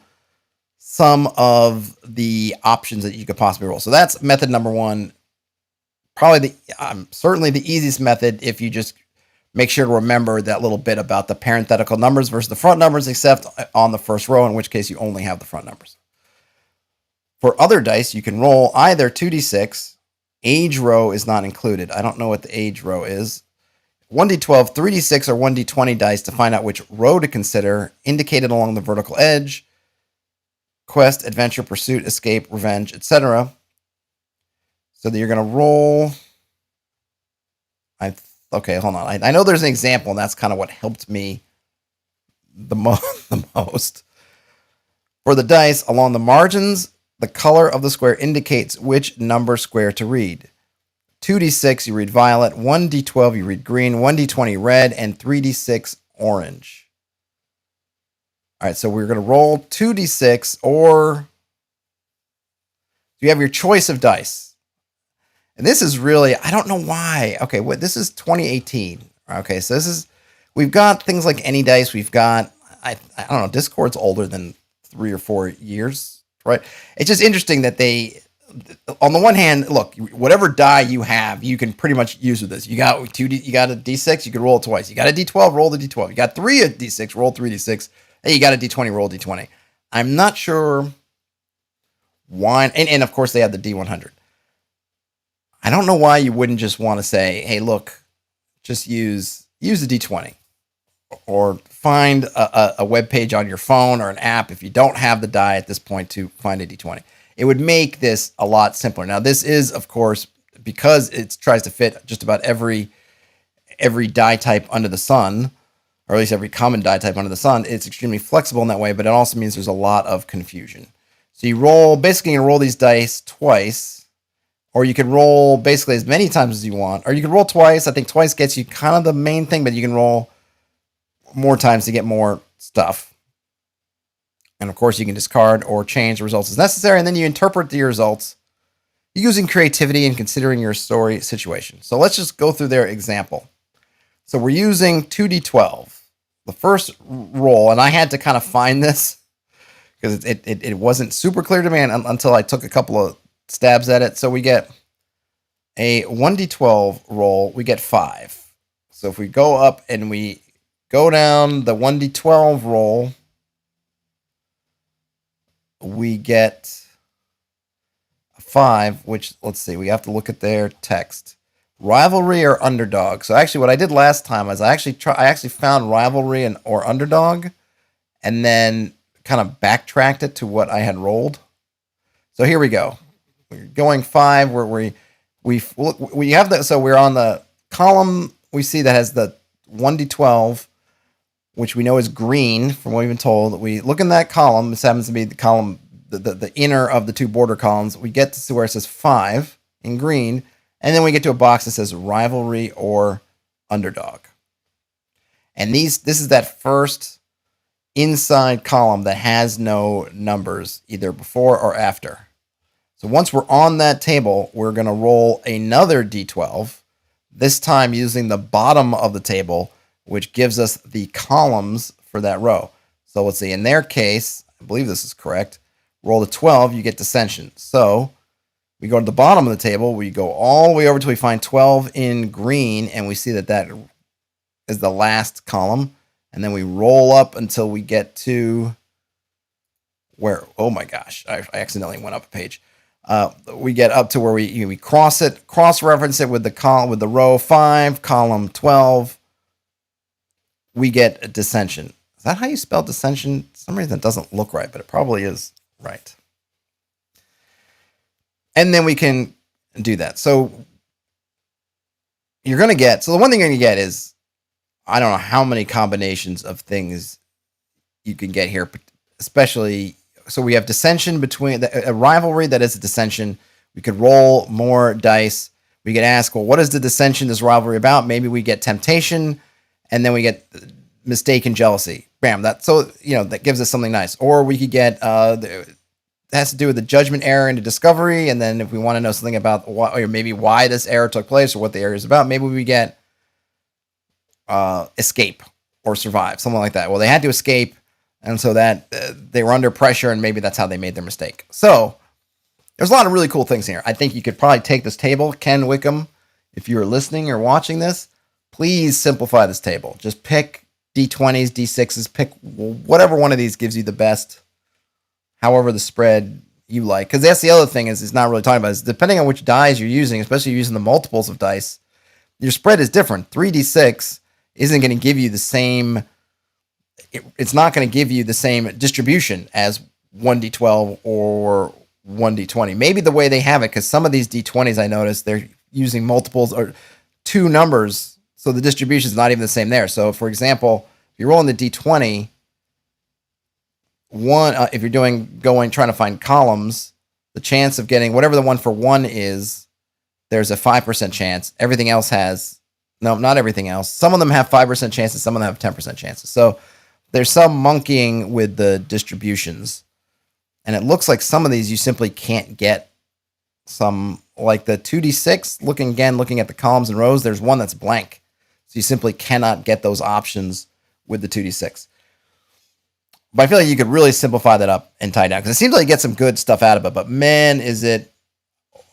some of the options that you could possibly roll. So that's method number 1. Probably certainly the easiest method if you just make sure to remember that little bit about the parenthetical numbers versus the front numbers, except on the first row, in which case you only have the front numbers. For other dice, you can roll either 2d6. Age row is not included. I don't know what the age row is. 1d12, 3d6, or 1d20 dice to find out which row to consider, indicated along the vertical edge. Quest, adventure, pursuit, escape, revenge, etc. So that you're going to roll. Okay, hold on. I know there's an example, and that's kind of what helped me the most. For the dice, along the margins, the color of the square indicates which number square to read. 2d6, you read violet. 1d12, you read green. 1d20, red. And 3d6, orange. All right, so we're going to roll 2d6, or you have your choice of dice. And this is really, I don't know why. Okay, this is 2018. Okay, so we've got things like any dice. We've got, I don't know, Discord's older than 3 or 4 years, right? It's just interesting that they, on the one hand, look, whatever die you have, you can pretty much use with this. You got a D6, you can roll it twice. You got a D12, roll the D12. You got 3 a D6, roll 3D6. Hey, you got a D20, roll D20. I'm not sure why, and of course they have the D100. I don't know why you wouldn't just want to say, hey, look, just use the D20, or find a web page on your phone or an app if you don't have the die at this point to find a D20. It would make this a lot simpler. Now, this is, of course, because it tries to fit just about every die type under the sun, or at least every common die type under the sun, it's extremely flexible in that way, but it also means there's a lot of confusion. So you roll, basically you roll these dice twice, or you can roll basically as many times as you want, or you can roll twice. I think twice gets you kind of the main thing, but you can roll more times to get more stuff. And of course you can discard or change the results as necessary, and then you interpret the results using creativity and considering your story situation. So let's just go through their example. So we're using 2d12. The first roll, and I had to kind of find this because it wasn't super clear to me until I took a couple of stabs at it. So we get a 1d12 roll, we get 5. So if we go up and we go down the 1d12 roll, we get 5, which, let's see, we have to look at their text. Rivalry or underdog. So actually what I did last time is I actually found rivalry or underdog and then kind of backtracked it to what I had rolled. So here we go. We're going 5 where we have that. So we're on the column we see that has the 1d12, which we know is green from what we've been told. We look in that column. This happens to be the column, the inner of the two border columns. We get to where it says 5 in green. And then we get to a box that says rivalry or underdog. And this is that first inside column that has no numbers either before or after. So once we're on that table, we're going to roll another d12, this time using the bottom of the table, which gives us the columns for that row. So let's see, in their case, I believe this is correct, roll the 12, you get dissension. So we go to the bottom of the table. We go all the way over till we find 12 in green, and we see that is the last column. And then we roll up until we get to where, oh my gosh, I accidentally went up a page. We get up to where we cross-reference it with the row 5, column 12. We get a dissension. Is that how you spell dissension? For some reason it doesn't look right, but it probably is right. And then we can do that. So the one thing you're going to get is, I don't know how many combinations of things you can get here, especially, so we have dissension between a rivalry that is a dissension. We could roll more dice. We could ask, well, what is the dissension, this rivalry about? Maybe we get temptation, and then we get mistaken jealousy. Bam, that gives us something nice. Or we could get, it has to do with the judgment error into discovery, and then if we want to know something about why this error took place or what the error is about, maybe we get escape or survive, something like that. Well, they had to escape, and so that they were under pressure, and maybe that's how they made their mistake. So there's a lot of really cool things here. I think you could probably take this table, Ken Wickham, if you're listening or watching this, please simplify this table. Just pick D20s, D6s, pick whatever one of these gives you the best, however the spread you like. Because that's the other thing is not really talking about is depending on which dice you're using, especially using the multiples of dice, your spread is different. 3d6 isn't going to give you the same, it's not going to give you the same distribution as 1d12 or 1d20. Maybe the way they have it, because some of these d20s I noticed they're using multiples or 2 numbers, so the distribution is not even the same there. So for example, if you're rolling the d20, if you're trying to find columns, the chance of getting whatever the one for 1 is, there's a 5% chance. Everything else not everything else. Some of them have 5% chances, some of them have 10% chances. So there's some monkeying with the distributions. And it looks like some of these you simply can't get. Some, like the 2d6, looking at the columns and rows, there's one that's blank. So you simply cannot get those options with the 2d6. But I feel like you could really simplify that up and tie it down, because it seems like you get some good stuff out of it, but man, is it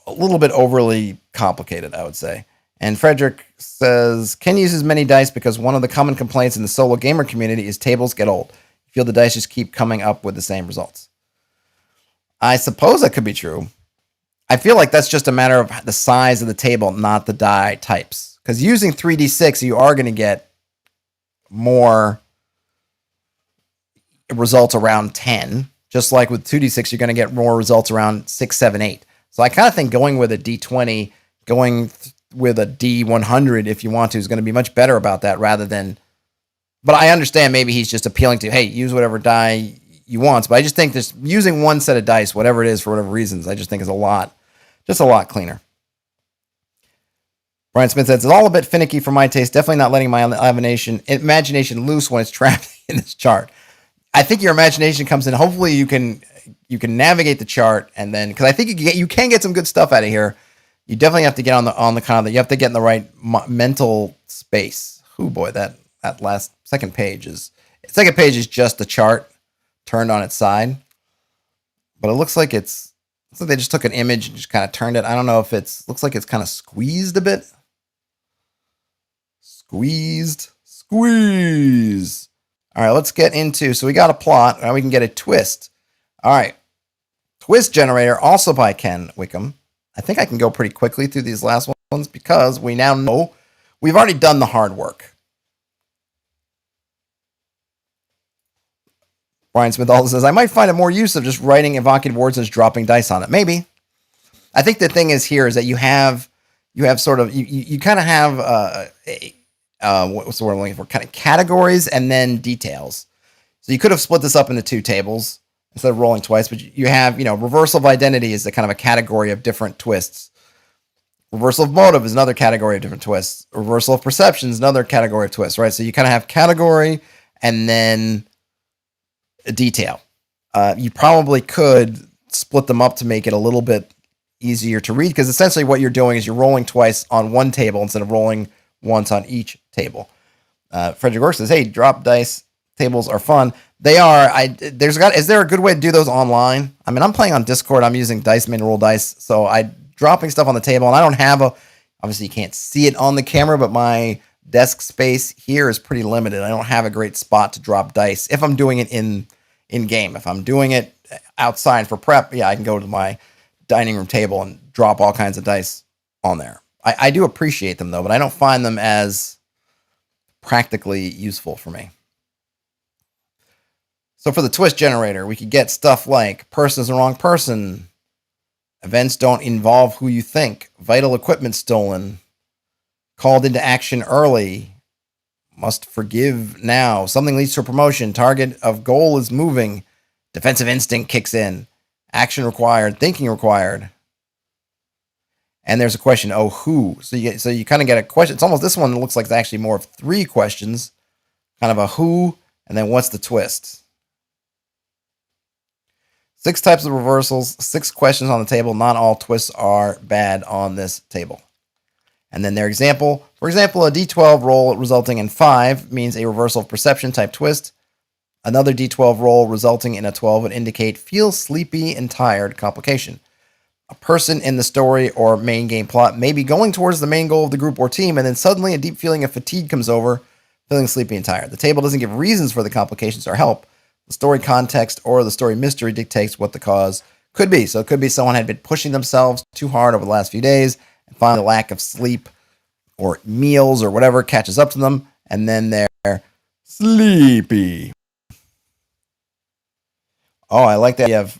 a little bit overly complicated, I would say. And Frederick says, Ken uses many dice because one of the common complaints in the solo gamer community is tables get old. You feel the dice just keep coming up with the same results. I suppose that could be true. I feel like that's just a matter of the size of the table, not the die types. Because using 3d6, you are going to get more results around 10. Just like with 2d6, you're going to get more results around 6, 7, 8. So I kind of think going with a d20, going with a d100 if you want to, is going to be much better about that rather than... But I understand maybe he's just appealing to, hey, use whatever die you want. But I just think just using one set of dice, whatever it is, for whatever reasons, I just think is a lot cleaner. Brian Smith says, it's all a bit finicky for my taste. Definitely not letting my imagination loose when it's trapped in this chart. I think your imagination comes in. Hopefully you can navigate the chart, and then, because I think you can get some good stuff out of here. You definitely have to get on the kind of, you have to get in the right mental space. Oh boy, that last second page is just the chart turned on its side. But it looks like they just took an image and just kind of turned it. I don't know if looks like it's kind of squeezed a bit. Squeeze. All right, let's get into, so we got a plot. Now we can get a twist. All right. Twist generator, also by Ken Wickham. I think I can go pretty quickly through these last ones because we now know we've already done the hard work. Brian Smith also says, I might find it more use of just writing evocative words as dropping dice on it. Maybe. I think the thing is here is that you have sort of, you kind of have what's the word I'm looking for? Kind of categories and then details. So you could have split this up into two tables instead of rolling twice, but you have, reversal of identity is the kind of a category of different twists. Reversal of motive is another category of different twists. Reversal of perception is another category of twists, right? So you kind of have category and then a detail. You probably could split them up to make it a little bit easier to read, because essentially what you're doing is you're rolling twice on one table instead of rolling once on each table. Frederick Orr says, hey, drop dice tables are fun. They are. Is there a good way to do those online? I mean, I'm playing on Discord. I'm using Dice Main Roll Dice. So dropping stuff on the table, and I don't have obviously you can't see it on the camera, but my desk space here is pretty limited. I don't have a great spot to drop dice if I'm doing it in game. If I'm doing it outside for prep, yeah, I can go to my dining room table and drop all kinds of dice on there. I do appreciate them though, but I don't find them as practically useful for me. So for the twist generator, we could get stuff like person is the wrong person, events don't involve who you think, vital equipment stolen, called into action early, must forgive now, something leads to a promotion, target of goal is moving, defensive instinct kicks in, action required, thinking required. And there's a question, who? So you kind of get a question. It's almost, this one looks like it's actually more of three questions, kind of a who, and then what's the twist? 6 types of reversals, 6 questions on the table. Not all twists are bad on this table. And then their example, for example, a D12 roll resulting in 5 means a reversal of perception type twist. Another D12 roll resulting in a 12 would indicate feel sleepy and tired complication. A person in the story or main game plot may be going towards the main goal of the group or team, and then suddenly a deep feeling of fatigue comes over, feeling sleepy and tired. The table doesn't give reasons for the complications or help. The story context or the story mystery dictates what the cause could be. So it could be someone had been pushing themselves too hard over the last few days, and finally the lack of sleep or meals or whatever catches up to them, and then they're sleepy. Oh, I like that. You have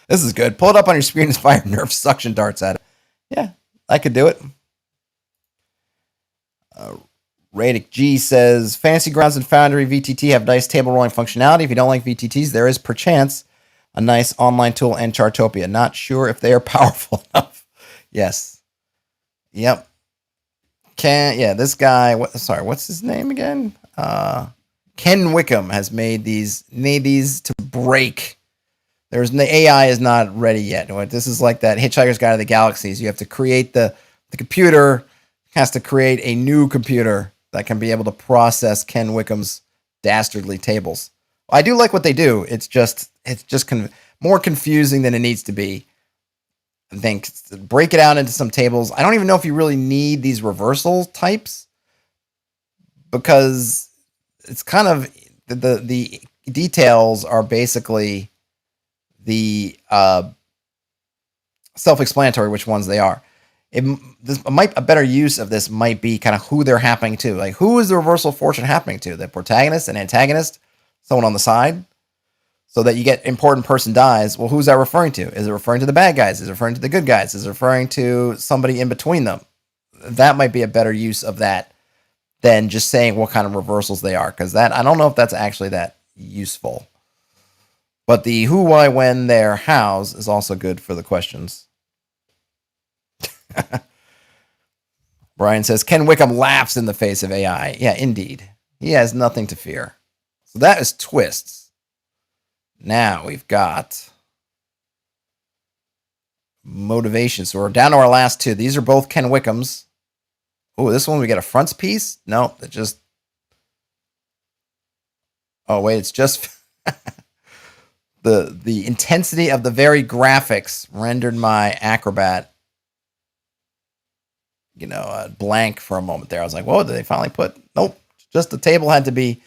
this is good. Pull it up on your screen and fire Nerf suction darts at it. Yeah, I could do it. Radic G says, Fantasy Grounds and Foundry VTT have nice table rolling functionality. If you don't like VTTs, there is perchance a nice online tool and Chartopia. Not sure if they are powerful enough. Yes. Yep. This guy, what's his name again? Ken Wickham has made these to break. The AI is not ready yet. This is like that Hitchhiker's Guide to the Galaxies. You have to create the computer has to create a new computer that can be able to process Ken Wickham's dastardly tables. I do like what they do. It's just more confusing than it needs to be. I think break it out into some tables. I don't even know if you really need these reversal types, because it's kind of the details are basically the self-explanatory which ones they are. A better use of this might be kind of who they're happening to. Like, who is the reversal of fortune happening to? The protagonist, an antagonist, someone on the side? So that you get important person dies. Well, who's that referring to? Is it referring to the bad guys? Is it referring to the good guys? Is it referring to somebody in between them? That might be a better use of that than just saying what kind of reversals they are. Because I don't know if that's actually that useful. But the who, why, when, there, hows is also good for the questions. Brian says, Ken Wickham laughs in the face of AI. Yeah, indeed. He has nothing to fear. So that is twists. Now we've got motivation. So we're down to our last two. These are both Ken Wickham's. Oh, this one we get a frontispiece? No, it just... Oh, wait, it's just... the intensity of the very graphics rendered my Acrobat, blank for a moment there. I was like, whoa, did they finally put... Nope, just the table had to be...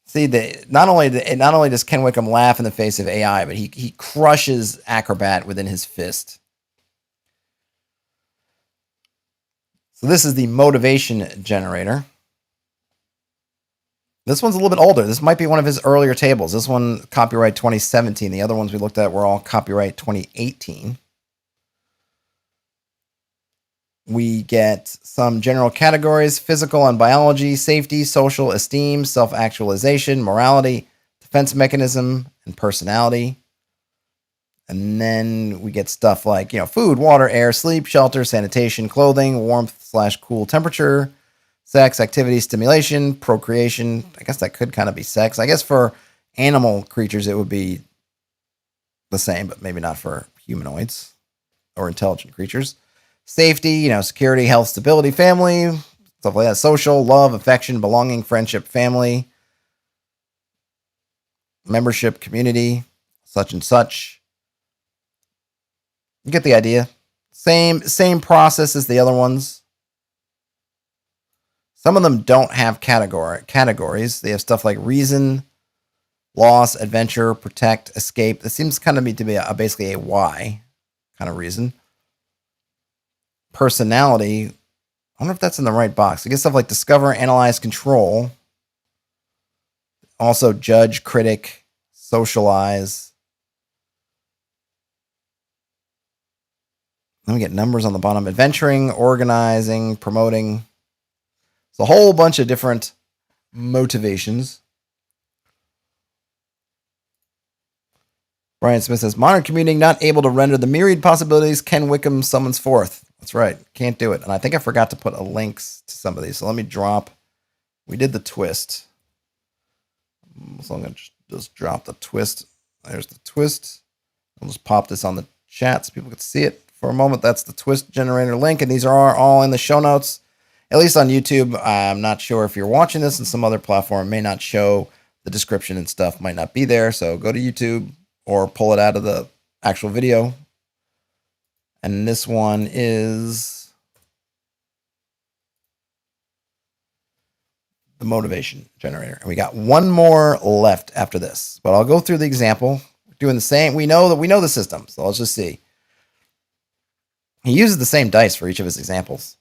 See, not only does Ken Wickham laugh in the face of AI, but he crushes Acrobat within his fist. So this is the motivation generator. This one's a little bit older. This might be one of his earlier tables. This one, copyright 2017. The other ones we looked at were all copyright 2018. We get some general categories: physical and biology, safety, social, esteem, self-actualization, morality, defense mechanism, and personality. And then we get stuff like, food, water, air, sleep, shelter, sanitation, clothing, warmth/cool temperature, sex, activity, stimulation, procreation. I guess that could kind of be sex. I guess for animal creatures, it would be the same, but maybe not for humanoids or intelligent creatures. Safety, security, health, stability, family, stuff like that. Social, love, affection, belonging, friendship, family, membership, community, such and such. You get the idea. Same process as the other ones. Some of them don't have categories. They have stuff like reason, loss, adventure, protect, escape. This seems kind of to be basically a why kind of reason. Personality. I wonder if that's in the right box. I guess stuff like discover, analyze, control. Also judge, critic, socialize. Then we get numbers on the bottom. Adventuring, organizing, promoting. It's a whole bunch of different motivations. Brian Smith says, modern commuting not able to render the myriad possibilities Ken Wickham summons forth. That's right. Can't do it. And I think I forgot to put links to some of these. So let me drop. We did the twist. So I'm going to just drop the twist. There's the twist. I'll just pop this on the chat so people can see it for a moment. That's the twist generator link. And these are all in the show notes, at least on YouTube. I'm not sure if you're watching this in some other platform. It may not show the description and stuff. Might not be there. So go to YouTube or pull it out of the actual video. And this one is the motivation generator. And we got one more left after this. But I'll go through the example. We're doing the same. We know the system. So let's just see. He uses the same dice for each of his examples.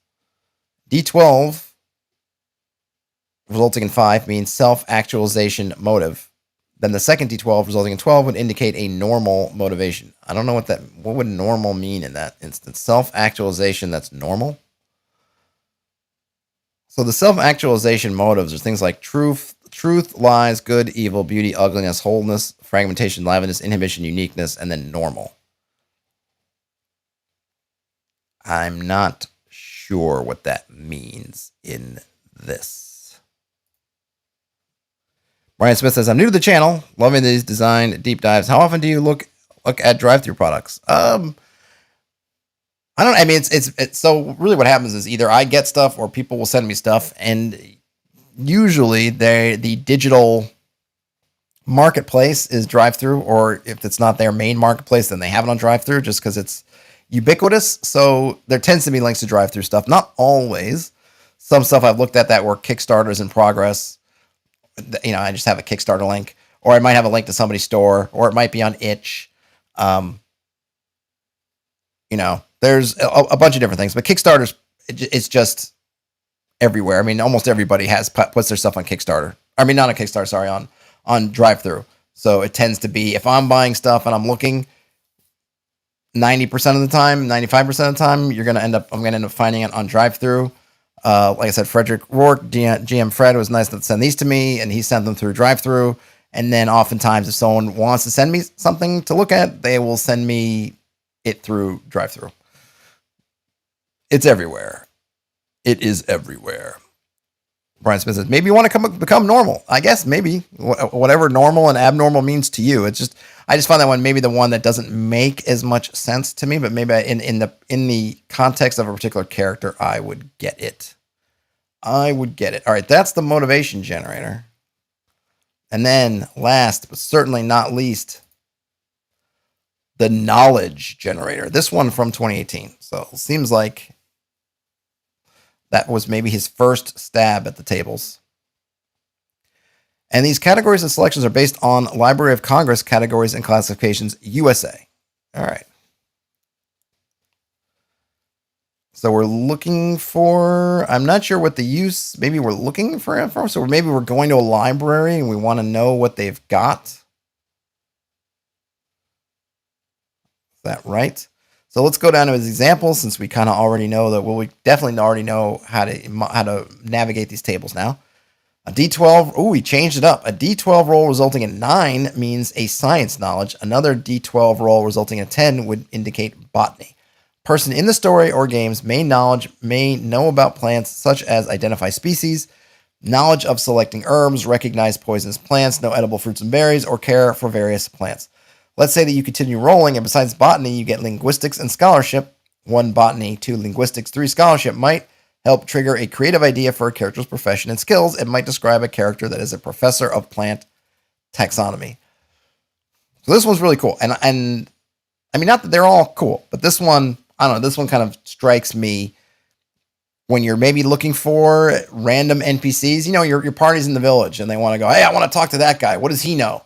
D12 resulting in 5 means self-actualization motive. Then the second D12 resulting in 12 would indicate a normal motivation. I don't know what would normal mean in that instance. Self-actualization, that's normal. So the self-actualization motives are things like truth, lies, good, evil, beauty, ugliness, wholeness, fragmentation, liveliness, inhibition, uniqueness, and then normal. I'm not sure what that means in this. Brian Smith says, I'm new to the channel, loving these design deep dives. How often do you look at drive-thru products? I don't know. I mean, it's so really what happens is either I get stuff or people will send me stuff, and usually the digital marketplace is drive-thru, or if it's not their main marketplace, then they have it on drive-thru just because it's ubiquitous. So there tends to be links to drive-thru stuff. Not always. Some stuff I've looked at that were Kickstarters in progress. I just have a Kickstarter link, or I might have a link to somebody's store, or it might be on itch. There's a bunch of different things, but Kickstarter's, it's just everywhere. I mean, almost everybody puts their stuff on Kickstarter. I mean, not on Kickstarter, sorry, on drive-thru. So it tends to be, if I'm buying stuff and I'm looking, 90% of the time, 95% of the time, I'm going to end up finding it on drive-thru. Like I said, Frederick Rourke, GM Fred, was nice to send these to me, and he sent them through drive-thru. And then oftentimes if someone wants to send me something to look at, they will send me it through DriveThru. It's everywhere. It is everywhere. Brian Smith says, maybe you want to become normal. I guess maybe whatever normal and abnormal means to you. It's just, I just find that one maybe the one that doesn't make as much sense to me, but maybe in the context of a particular character, I would get it. I would get it. All right, that's the motivation generator. And then last, but certainly not least, the knowledge generator. This one from 2018. So it seems like that was maybe his first stab at the tables. And these categories and selections are based on Library of Congress categories and classifications USA. All right. So we're looking for, I'm not sure what the use, maybe we're looking for info. So maybe we're going to a library and we want to know what they've got. Is that right? So let's go down to his examples since we kind of already know that, well, we definitely already know how to navigate these tables now. A D12, he changed it up. A D12 roll resulting in 9 means a science knowledge. Another D12 roll resulting in 10 would indicate botany. Person in the story or games may know about plants such as identify species, knowledge of selecting herbs, recognize poisonous plants, know edible fruits and berries, or care for various plants. Let's say that you continue rolling, and besides botany, you get linguistics and scholarship. 1 botany, 2 linguistics, 3 scholarship might help trigger a creative idea for a character's profession and skills. It might describe a character that is a professor of plant taxonomy. So this one's really cool. And I mean, not that they're all cool, but this one, I don't know, this one kind of strikes me when you're maybe looking for random NPCs. You know, your party's in the village and they want to go, hey, I want to talk to that guy. What does he know?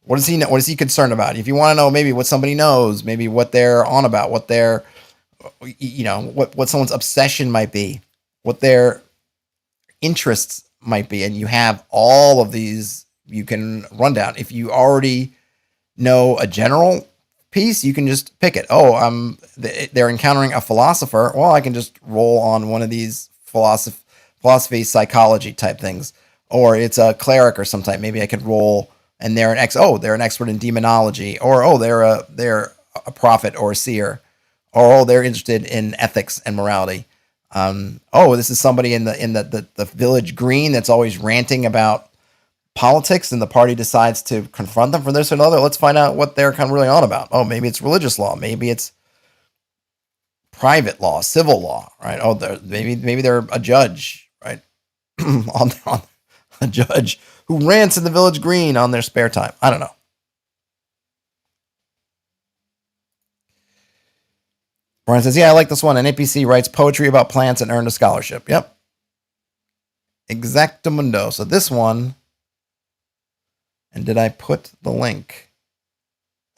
What does he know? What is he concerned about? If you want to know maybe what somebody knows, maybe what they're on about, what their, you know, what someone's obsession might be, what their interests might be. And you have all of these you can run down. If you already know a general piece, you can just pick it. They're encountering a philosopher. Well, I can just roll on one of these philosophy, psychology type things. Or it's a cleric or some type. Maybe I could roll and they're an expert in demonology, or they're a prophet or a seer, or they're interested in ethics and morality. This is somebody in the village green that's always ranting about politics, and the party decides to confront them for this or another. Let's find out what they're kind of really on about. Oh, maybe it's religious law, maybe it's private law, civil law, right? Maybe they're a judge, right? on a judge who rants in the village green on their spare time. I don't know. Brian says, yeah, I like this one. An NPC writes poetry about plants and earned a scholarship. Yep. Exactamundo. So this one, and did I put the link?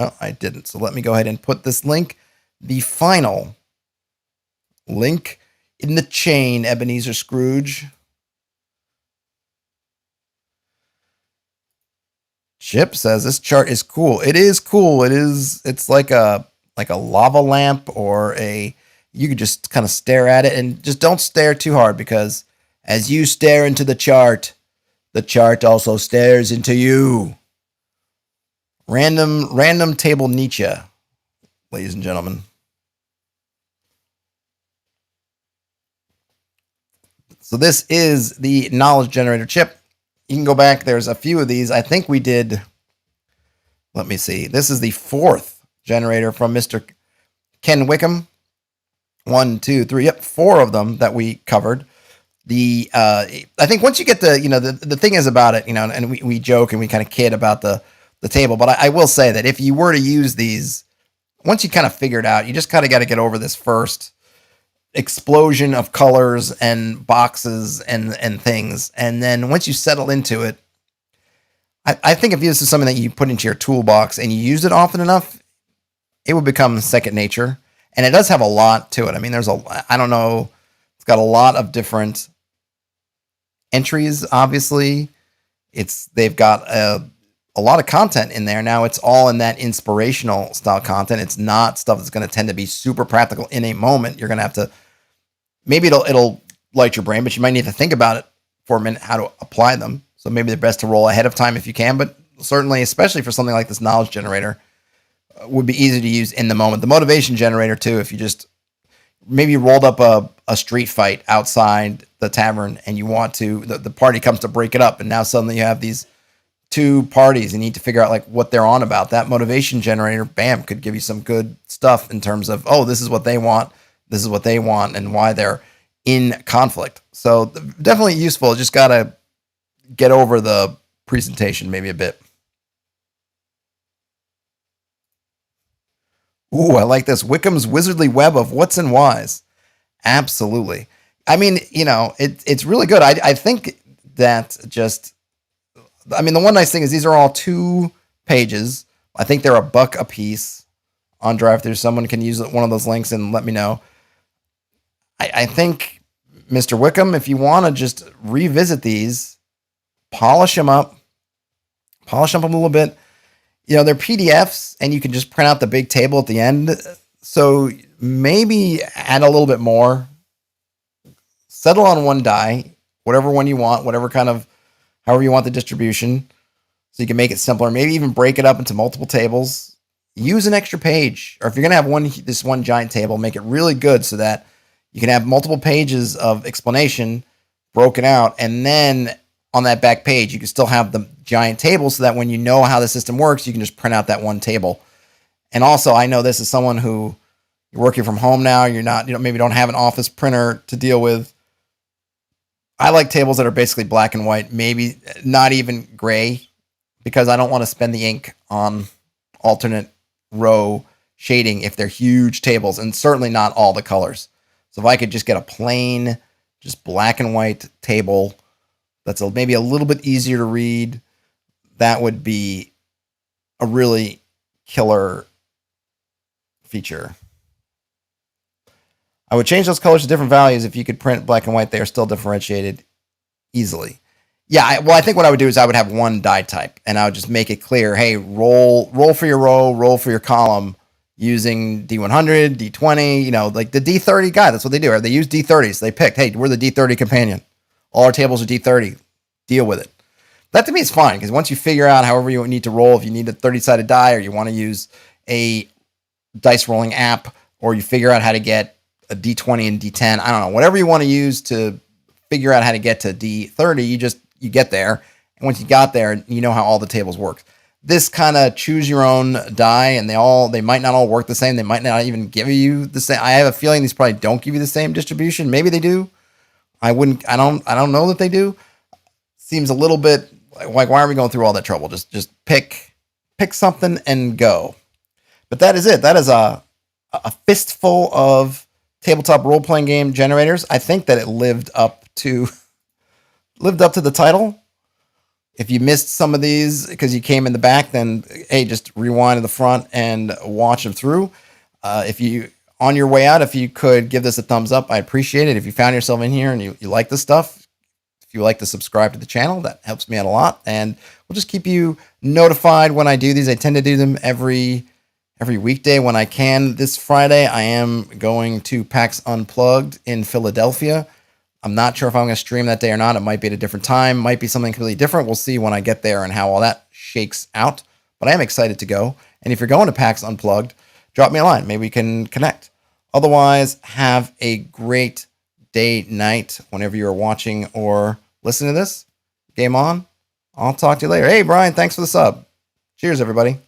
Oh, I didn't. So let me go ahead and put this link, the final link in the chain, Ebenezer Scrooge. Chip says this chart is cool. It is cool. It's like a lava lamp, or you could just kind of stare at it, and just don't stare too hard, because as you stare into the chart also stares into you. Random table Nietzsche, ladies and gentlemen. So this is the knowledge generator chip. You can go back. There's a few of these. I think we did. Let me see. This is the 4th generator from Mr. Ken Wickham. 1, 2, 3. Yep, 4 of them that we covered. I think once you get the thing is about it, and we joke and we kind of kid about the table, but I will say that if you were to use these, once you kind of figure it out, you just kind of got to get over this first explosion of colors and boxes and things. And then once you settle into it, I think if this is something that you put into your toolbox and you use it often enough, it would become second nature. And it does have a lot to it. I mean, it's got a lot of different entries. Obviously, they've got a lot of content in there. Now it's all in that inspirational style content. It's not stuff that's going to tend to be super practical in a moment. You're going to have to, maybe it'll light your brain, but you might need to think about it for a minute, how to apply them. So maybe the best to roll ahead of time if you can, but certainly, especially for something like this knowledge generator, would be easy to use in the moment. The motivation generator too, if you just maybe you rolled up a street fight outside the tavern and you want to, the party comes to break it up, and now suddenly you have these two parties and you need to figure out like what they're on about. That motivation generator, bam, could give you some good stuff in terms of, oh, this is what they want, this is what they want, and why they're in conflict. So definitely useful. Just got to get over the presentation maybe a bit. Ooh, I like this. Wickham's Wizardly Web of What's and Whys. Absolutely. I mean, it's really good. I think that just, I mean, the one nice thing is these are all 2 pages. I think they're $1 a piece on DriveThru. Someone can use one of those links and let me know. I think, Mr. Wickham, if you want to just revisit these, polish them up a little bit. They're PDFs and you can just print out the big table at the end. So maybe add a little bit more. Settle on one die, whatever one you want, however you want the distribution. So you can make it simpler. Maybe even break it up into multiple tables. Use an extra page. Or if you're going to have this one giant table, make it really good so that you can have multiple pages of explanation broken out. And then on that back page, you can still have the giant table so that when you know how the system works, you can just print out that one table. And also, I know this is someone who you're working from home now. You're not, maybe don't have an office printer to deal with. I like tables that are basically black and white, maybe not even gray, because I don't want to spend the ink on alternate row shading if they're huge tables, and certainly not all the colors. So if I could just get a plain, just black and white table that's maybe a little bit easier to read, that would be a really killer feature. I would change those colors to different values. If you could print black and white, they are still differentiated easily. Yeah, I think what I would do is I would have one die type, and I would just make it clear, hey, roll for your row, roll for your column using D100, D20, like the D30 guy. That's what they do. Right? They use D30s. They picked, hey, we're the D30 companion. All our tables are D30. Deal with it. That to me is fine, because once you figure out however you need to roll, if you need a 30-sided die or you want to use a dice rolling app, or you figure out how to get a D20 and D10, I don't know, whatever you want to use to figure out how to get to D30, you get there. And once you got there, you know how all the tables work. This kind of choose your own die, and they might not all work the same. They might not even give you the same. I have a feeling these probably don't give you the same distribution. Maybe they do. I don't know that they do. Seems a little bit like, why are we going through all that trouble? Just pick something and go. But that is it. That is a fistful of tabletop role-playing game generators. I think that it lived up to the title. If you missed some of these because you came in the back, then hey, just rewind to the front and watch them through. If you on your way out, if you could give this a thumbs up, I appreciate it. If you found yourself in here and you like this stuff, if you like to subscribe to the channel, that helps me out a lot. And we'll just keep you notified when I do these. I tend to do them every weekday when I can. This Friday, I am going to PAX Unplugged in Philadelphia. I'm not sure if I'm going to stream that day or not. It might be at a different time. Might be something completely different. We'll see when I get there and how all that shakes out. But I am excited to go. And if you're going to PAX Unplugged, drop me a line. Maybe we can connect. Otherwise, have a great day, night, whenever you're watching or listening to this. Game on. I'll talk to you later. Hey, Brian, thanks for the sub. Cheers, everybody.